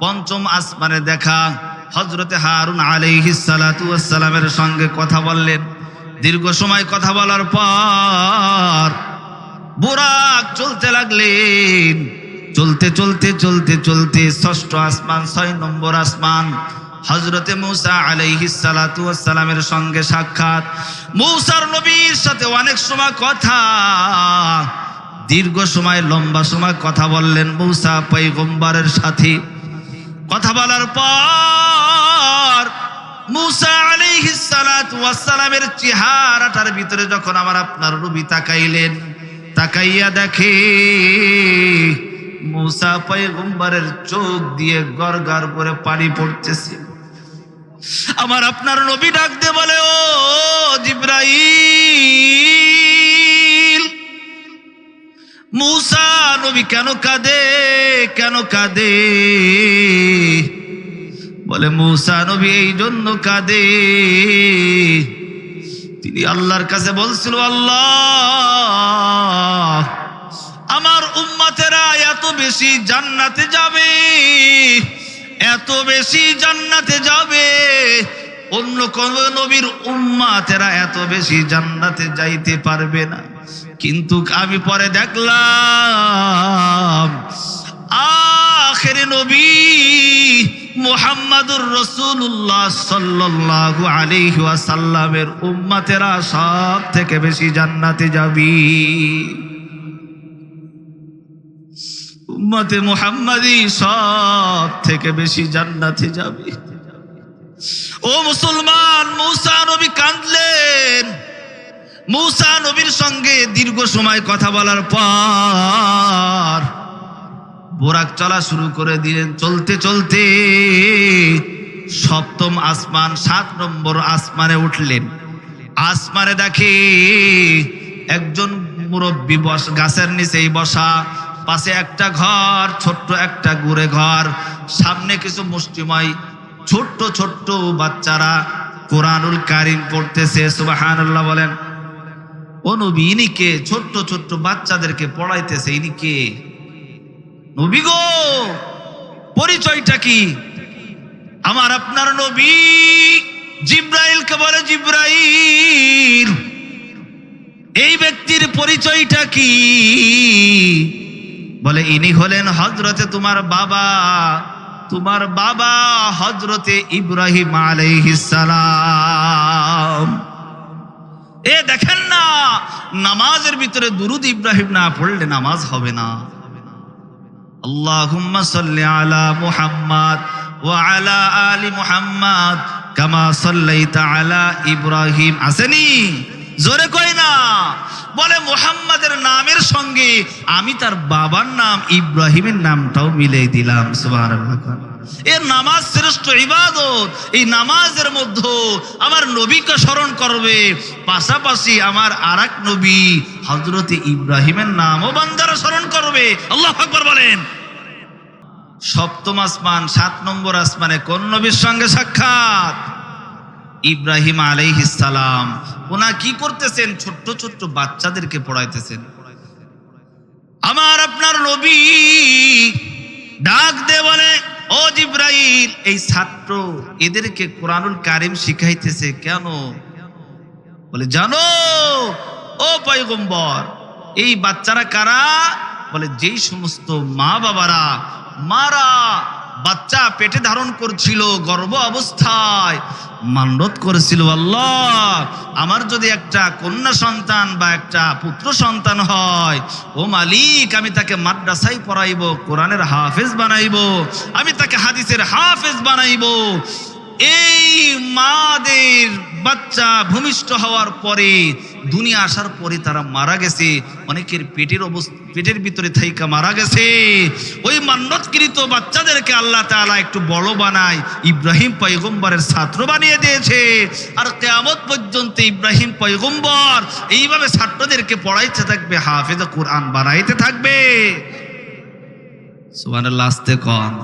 পঞ্চম আসমানে দেখা হযরতে হারুন আলাইহিস সালাতু ওয়াস সালামের সঙ্গে কথা বললেন। দীর্ঘ সময় কথা বলার পর বুরাক চলতে লাগলেন। চলতে চলতে চলতে চলতে ষষ্ঠ আসমান, 6 নম্বর আসমান, হযরতে মূসা আলাইহিস সালাতু ওয়াস সালামের সঙ্গে সাক্ষাৎ। মূসার নবীর সাথে অনেক সময় কথা, দীর্ঘ সময় লম্বা সময় কথা বললেন মূসা পয়গম্বরের সাথে। কথা বলার পর মূসা আলাইহিস সালাতু ওয়াস সালামের চেহারাটার ভিতরে যখন আমার আপনার নবী তাকাইলেন, তাকাইয়া দেখে মূসা পয়গম্বরের চোখ দিয়ে গড়গড় করে পানি পড়তেছে। আমার আপনার নবী ডাক দিয়ে বলে, ও জিবরাইল, মূসা নবী কেন কাঁদে, কেন কাঁদে? বলে মূসা নবী এই জন্য কাঁদে, তিনি আল্লাহর কাছে বলছিল, আল্লাহ আমার উম্মতেরা এত বেশি জান্নাতে যাবে, এত বেশি জান্নাতে যাবে, অন্য কোন নবীর উম্মতেরা এত বেশি জান্নাতে যাইতে পারবে না। কিন্তু আমি পরে দেখলাম আখেরি নবী মুহাম্মাদুর রাসূলুল্লাহ সাল্লাল্লাহু আলাইহি ওয়াসাল্লামের উম্মতেরা সব থেকে বেশি জান্নাতে যাবে। উম্মতে মুহাম্মাদি সব থেকে বেশি জান্নাতে যাবে। ও মুসলমান, মূসা নবী কাঁদলেন। মূসা নবীর সঙ্গে দীর্ঘ সময় কথা বলার পর বুরাক চলা শুরু করে দিলেন। চলতে চলতে সপ্তম আসমান, 7 নম্বর আসমানে উঠলেন। আসমানে দেখে একজন মুরব্বী গাছের নিচেই বসা, পাশে একটা ঘর, ছোট্ট একটা গুড়ে ঘর, সামনে কিছু মুষ্টিময় ছোট্ট ছোট্ট বাচ্চারা কোরআনুল কারীম পড়তেছে। সুবহানাল্লাহ বলেন। ও নবী, ইনি কে? ছোট্ট ছোট্ট বাচ্চাদেরকে পড়াইতেছে, ইনি কে? নবী গো, পরিচয়টা কি? আমার আপনার নবী জিব্রাইলকে বলে, জিব্রাইল এই ব্যক্তির পরিচয়টা কি? বলে ইনি হলেন হযরতে তোমার বাবা হযরতে ইব্রাহিম আলাইহিস সালাম। এ দেখেন না, নামাজের ভিতরে দুরূদ ইব্রাহিম না পড়লে নামাজ হবে না। আল্লাহুম্মা সাল্লি আলা মুহাম্মাদ ওয়া আলা আলি মুহাম্মাদ কামা সাল্লাইতা আলা ইব্রাহিম। আসেনি? জোরে কই না? বলে মুহাম্মাদের নামের সঙ্গে আমি তার বাবার নাম ইব্রাহিমের নামটাও মিলাই দিলাম। সুবহানাল্লাহ। এর নামাজ শ্রেষ্ঠ ইবাদত। এই নামাজের মধ্যে আমার নবীকে স্মরণ করবে, পাশাপাশি আমার আরেক নবী হযরতে ইব্রাহিমের নামও বান্দারা স্মরণ করবে। আল্লাহু আকবার বলেন। সপ্তম আসমান, 7 নম্বর আসমানে কোন নবীর সঙ্গে সাক্ষাৎ? ইব্রাহিম আলাইহিস সালাম। ওনা কি করতেছেন? ছোট্ট ছোট্ট বাচ্চাদেরকে পড়াইতেছেন। আমার আপনার নবী ডাক দে বলে, ও জিব্রাইল, এই ছাত্র এদেরকে কোরআনুল কারীম শিখাইতেছে কেন? বলে জানো ও পয়গম্বর, এই বাচ্চারা কারা? বলে যেই সমস্ত মারা বাচ্চা পেটে ধারণ করছিল, গর্ভ অবস্থায় মান্যত করেছিল, আল্লাহ আমার যদি একটা কন্যা সন্তান বা একটা পুত্র সন্তান হয়, ও মালিক আমি তাকে মাদ্রাসায় পড়াইব, কোরআনের হাফেজ বানাইব, আমি তাকে হাদিসের হাফেজ বানাইব। এই মাদের বাচ্চা ভূমিষ্ঠ হওয়ার পরে দুনিয়া আসার পরে তারা মারা গেছে, অনেকের পেটের ভিতরে থাইকা মারা গেছে। ওই মান্যতকৃত বাচ্চাদেরকে আল্লাহ তাআলা একটু বড় বানায় ইব্রাহিম পয়গম্বরের ছাত্র বানিয়ে দিয়েছে। আর কিয়ামত পর্যন্ত ইব্রাহিম পয়গম্বর এইভাবে ছাত্রদেরকে পড়াইতে থাকবে, হাফেজে কোরআন বানাইতে থাকবে। সুবহানাল্লাহ, আস্তে কন।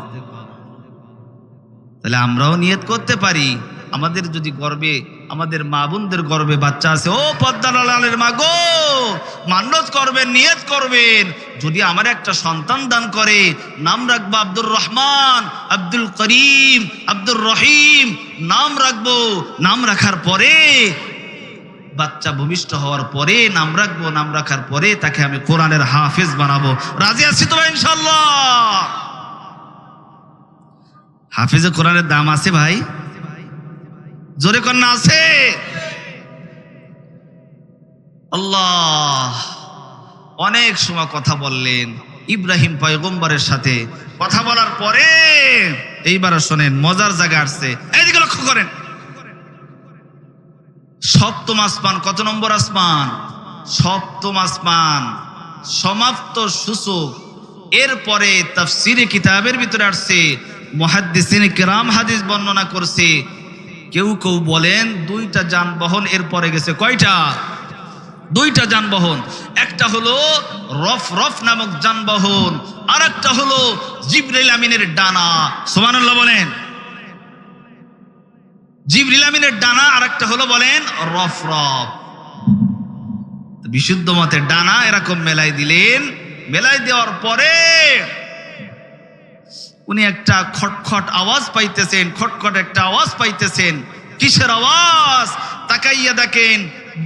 তাহলে আমরাও নিয়ত করতে পারি, আমাদের যদি গর্বে, আমাদের মা বোনদের গর্বে বাচ্চা আছে, ও পদ্মালালের মা গো, মান্যত করবেন, নিয়ত করবেন, যদি আমার একটা সন্তান দান করে, নাম রাখবো আব্দুর রহমান, আব্দুল করিম, আব্দুর রহিম নাম রাখবো। নাম রাখার পরে বাচ্চা ভূমিষ্ঠ হওয়ার পরে নাম রাখবো, নাম রাখার পরে তাকে আমি কোরআনের হাফেজ বানাবো। রাজি আছি তো ইনশাআল্লাহ? হাফেজে কোরআনের দাম আছে ভাই, জোরে কন্যা আছে? আল্লাহ অনেক সময় কথা বললেন ইব্রাহিম পয়গম্বরের সাথে। কথা বলার পরে এইবার শোনেন, মজার জায়গা আসছে, এইদিকে লক্ষ্য করেন। সপ্তম আসমান, কত নম্বর আসমান? সপ্তম আসমান, সমাপ্ত সূচক। এরপরে তাফসীরে কিতাবের ভিতরে আসছে, মুহাদ্দিসিনে কেরাম হাদিস বর্ণনা করছে, কেউ কেউ বলেন দুইটা যানবাহন এরপরে গেছে। কয়টা? দুইটা যানবাহন। একটা হলো রফ নামক যানবাহন, আর একটা হলো জিবরিল আমিনের ডানা। সুবহানাল্লাহ বলেন। জিবরিল আমিনের ডানা, আর একটা হলো বলেন রফ। বিশুদ্ধ মতে ডানা এরকম মেলাই দিলেন। মেলাই দেওয়ার পরে উনি একটা খটখট আওয়াজ পাইতেছেন, খটখট একটা আওয়াজ পাইতেছেন। কিসের আওয়াজ? তাকাইয়া দেখেন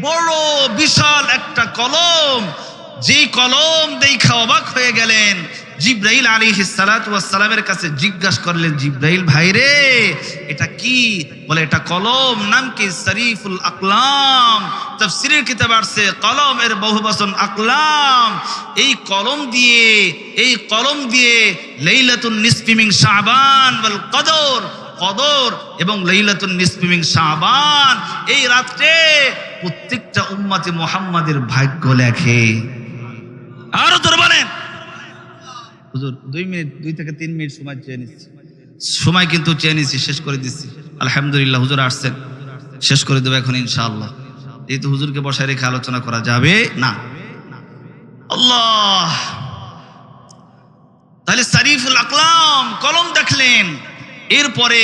বড় বিশাল একটা কলম। যেই কলম দেখা অবাক হয়ে গেলেন। জিবরাইল আলাইহিস সালাতু ওয়াস সালামের কাছে জিজ্ঞাসা করলেন, জিবরাইল ভাই রে, এটা কি? বলে এটা কলম। নাম কি? শরীফুল আকলাম। তাফসীরের কিতাবে আছে কলম এর বহুবচন আকলাম। এই কলম দিয়ে লাইলাতুন নিসফি মিন শাবান ওয়াল কদর এবং লাইলাতুন নিসফি মিন শাবান, এই রাতে প্রত্যেকটা উম্মতে মুহাম্মাদের ভাগ্য লেখে। আরো তোর বলেন হুজুর 2 থেকে 3 মিনিট সময় চেয়ে নিচ্ছি। সময় কিন্তু চেয়ে নিচ্ছি, শেষ করে দিচ্ছি। আলহামদুলিল্লাহ, হুজুর আসছেন, শেষ করে দেবো এখন ইনশাআল্লাহ। এই তো হুজুরকে বসায় রেখে আলোচনা করা যাবে না। আল্লাহ, তাহলে শরীফুল আকলাম কলম দেখলেন। এরপরে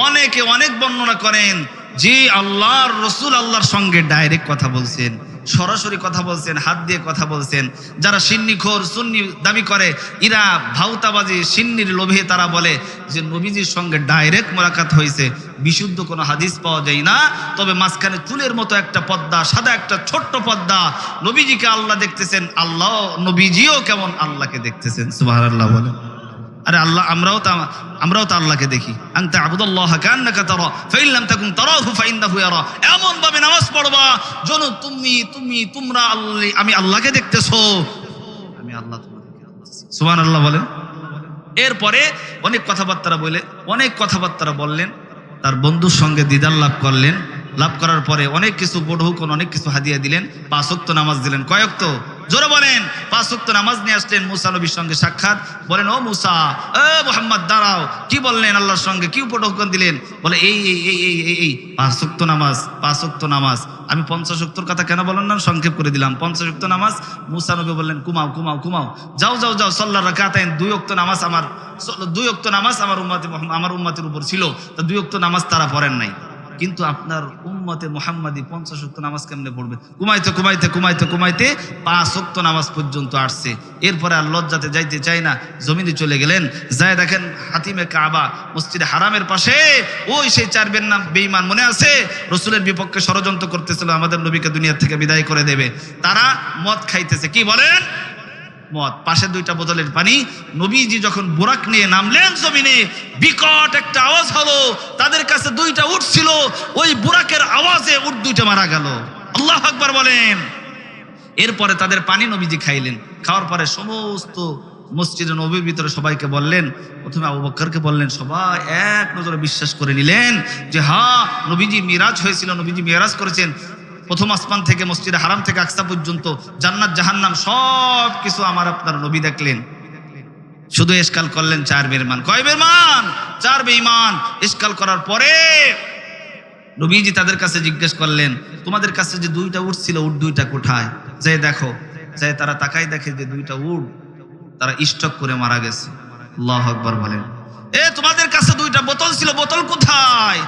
অনেকে অনেক বর্ণনা করেন যে আল্লাহর রাসূল আল্লাহর সঙ্গে ডাইরেক্ট কথা বলছেন, সরাসরি কথা বলছেন, হাত দিয়ে কথা বলছেন। যারা সিন্নিখোর সুন্নি দাবি করে, এরা ভাউতাবাজি সিন্নির লোভে তারা বলে যে নবীজির সঙ্গে ডাইরেক্ট মোলাকাত হয়েছে। বিশুদ্ধ কোনো হাদিস পাওয়া যায় না। তবে মাঝখানে চুলের মতো একটা পর্দা, সাদা একটা ছোট্ট পর্দা, নবীজিকে আল্লাহ দেখতেছেন, আল্লাহ নবীজিও কেমন আল্লাহকে দেখতেছেন। সুবহানাল্লাহ বলে। আরে আল্লাহ, আমরাও তো আল্লাহকে দেখি। আনতা আবুদুল্লাহ কান্নাকা তারা ফাইন লাম তাকুন তারাহু ফাইন্নাহু ইয়ারা। এমন ভাবে নামাজ পড়বা যেন তোমরা আমি আল্লাহকে দেখতেছো, আমি আল্লাহ তোমাদেরকে দেখতেছি। সুবহানাল্লাহ বলেন। এরপরে অনেক কথাবার্তা বললেন, তার বন্ধুর সঙ্গে দিদার লাভ করলেন। লাভ করার পরে অনেক কিছু বড়হুকুন, অনেক কিছু হাদিয়া দিলেন। 5 ওয়াক্ত নামাজ দিলেন। কয় ওয়াক্ত? জোরে বলেন। 5 ওয়াক্ত নামাজ নিয়ে আসলেন। মুসা নবীর সঙ্গে সাক্ষাৎ। বলেন, ও মুসা, মুহাম্মদ দাঁড়াও। কি বললেন আল্লাহর সঙ্গে? কি উপঢৌকন দিলেন? বলে এই 5 ওয়াক্ত নামাজ। আমি 50 ওয়াক্তর কথা কেন বললাম না, সংক্ষেপ করে দিলাম। 50 ওয়াক্ত নামাজ। মুসা নবী বললেন, কুমাও, যাও সাল্লাহ রাকাতাইন। 2 ওয়াক্ত নামাজ আমার উম্মতের উপর ছিল, তা 2 ওয়াক্ত নামাজ তারা পড়েন নাই। কিন্তু আপনার উম্মতে মুহাম্মাদি 50 ওয়াক্ত নামাজ কেমনে পড়বে? কুমাইতে 5 ওয়াক্ত নামাজ পর্যন্ত আসছে। এরপরে আর লজ্জাতে যাইতে চাই না, জমিনে চলে গেলেন। যায় দেখেন হাতিমে কাবা, মসজিদে হারামের পাশে ওই সেই 4 বেঈমান মনে আছে, রাসূলের বিপক্ষে ষড়যন্ত্র করতেছিল, আমাদের নবীকে দুনিয়া থেকে বিদায় করে দেবে। তারা মদ খাইতেছে। কি বলেন? মদ। পাশে 2টা বোতলের পানি। নবীজি যখন বুরাক নিয়ে নামলেন জমিনে, বিকট একটা আওয়াজ হলো। তাদের কাছে 2টা উট ছিল, ওই বুরাকের আওয়াজে উট 2টা মারা গেল। আল্লাহু আকবার বলেন। এরপরে তাদের পানি নবীজি খাইলেন। খাওয়ার পরে সমস্ত মসজিদে নবীর ভিতরে সবাইকে বললেন। প্রথমে আবু বকরকে বললেন, সবাই এক নজরে বিশ্বাস করে নিলেন যে হ্যাঁ, নবীজি মিরাজ হয়েছিল, নবীজি মিরাজ করেছেন। প্রথম আসমান থেকে মসজিদে হারাম থেকে আকসা পর্যন্ত জান্নাত জাহান্নাম সব কিছু আমার আপনার নবী দেখলেন। শুধু ইশকাল করলেন 4 বেঈমান। কয় বেঈমান? 4 বেঈমান। ইশকাল করার পরে নবীজি তাদের কাছে জিজ্ঞেস করলেন, তোমাদের কাছে যে 2টা উট ছিল, উট 2টা কোথায়? যে দেখো, যে তারা তাকাই দেখে যে 2টা উট তারা স্টক করে মারা গেছে। আল্লাহু আকবার বলেন। তোমাদের কাছে 2টা বোতল ছিল, বোতল কোথায়?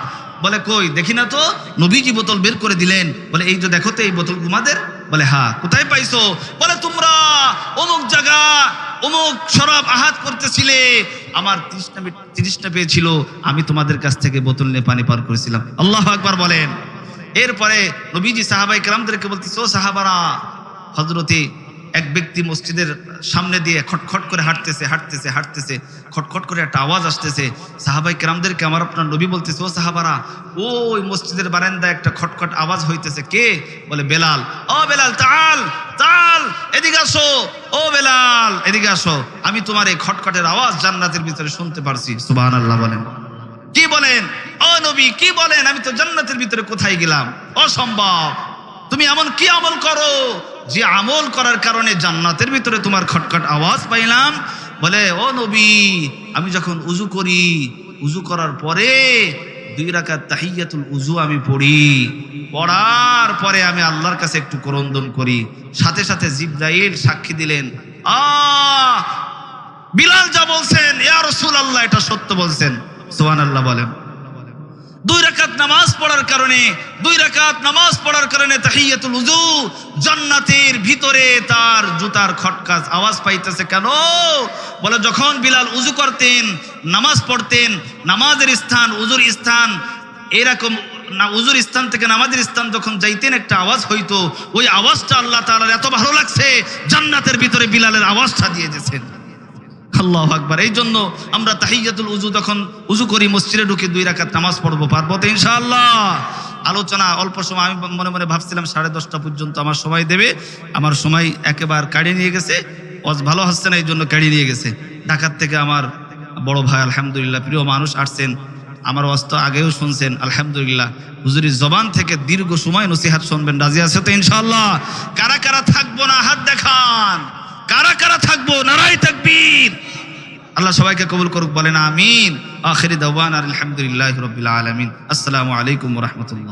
বলে কই দেখি না তো। নবীজি বোতল বের করে দিলেন, বলে এই যে দেখো তো, এই বোতল তোমাদের? বলে হ্যাঁ। কোথায় পাইছো? বলে তোমরা অমুক জায়গা অমুক শরাব আহাত করতেছিলে, আমার তৃষ্ণা পেয়েছিল, আমি তোমাদের কাছ থেকে বোতল নিয়ে পানি পার করেছিলাম। আল্লাহু আকবার বলেন। এরপরে নবীজি সাহাবায়ে কেরামদেরকে বলতেছে, ও সাহাবারা, হযরতে এক ব্যক্তি মসজিদের সামনে দিয়ে খটখট করে হাঁটতেছে, খটখট করে একটা আওয়াজ আসতেছে। সাহাবায়ে কেরামদেরকে আমার আপনার নবী বলতেছে, ও সাহাবারা, ওই মসজিদের বারান্দায় একটা খটখট আওয়াজ হইতেছে। কে? বলে বেলাল। ও বেলাল, তাল তাল, এদিকে আসো। ও বেলাল, এদিকে আসো, আমি তোমার এই খটখটের আওয়াজ জান্নাতের ভিতরে শুনতে পারছি। সুবহানাল্লাহ বলেন। কি বলেন? ও নবী, কি বলেন? আমি তো জান্নাতের ভিতরে কোথায় গেলাম? অসম্ভব। তুমি এমন কি আমল করো যে আমল করার কারণে জান্নাতের ভিতরে তোমার খটখট আওয়াজ পাইলাম? বলে, ও নবী, আমি যখন উযু করি, উযু করার পরে 2 রাকাত তাহিয়াতুল উযু আমি পড়ি, পড়ার পরে আমি আল্লাহর কাছে একটু করন্দন করি, সাথে সাথে জিবরাইল সাক্ষী দিলেন, বিলাল যা বলছেন ইয়া রাসূলুল্লাহ এটা সত্য বলছেন। সুবহানাল্লাহ বলেন। 2 রাকাত নামাজ পড়ার কারণে তাহিয়াতুল উযু জান্নাতের ভিতরে তার জুতার খটকাস আওয়াজ পাইতেছে। কেন? বলে যখন বিলাল উযু করতেন, নামাজ পড়তেন, নামাজের স্থান উযুর স্থান এরকম না, উযুর স্থান থেকে নামাজের স্থান যখন যাইতেন একটা আওয়াজ হইতো, ওই আওয়াজটা আল্লাহ তাআলার এত ভালো লাগছে, জান্নাতের ভিতরে বিলালের আওয়াজটা দিয়ে দিয়েছেন। আল্লাহু আকবার। এই জন্য আমরা তাহিয়াতুল উযু যখন উযু করি, মসজিদে ঢুকে 2 রাকাত নামাজ পড়বো, পারবো তো ইনশাআল্লাহ? আলোচনা অল্প সময়, আমি মনে মনে ভাবছিলাম 10:30 পর্যন্ত আমার সময় দেবে, আমার সময় একেবারে কাড়িয়ে নিয়ে গেছে। ভালো হচ্ছে না, এই জন্য কাড়িয়ে নিয়ে গেছে। ঢাকার থেকে আমার বড় ভাই, আলহামদুলিল্লাহ প্রিয় মানুষ আসছেন, আমার ওয়াজ তো আগেও শুনছেন, আলহামদুলিল্লাহ হুজুরের জবান থেকে দীর্ঘ সময় নসিহত শুনবেন। রাজি আছে তো ইনশাআল্লাহ? কারা কারা থাকবো না হাত দেখান। কারা কারা থাকবো? নারায়ে তাকবীর। আল্লাহ সবাইকে কবুল করুক, বলেন আমিন। আখিরি দাওয়ানা আলহামদুলিল্লাহি রাব্বিল আলামিন। আসসালামু আলাইকুম ওয়া রাহমাতুল্লাহ।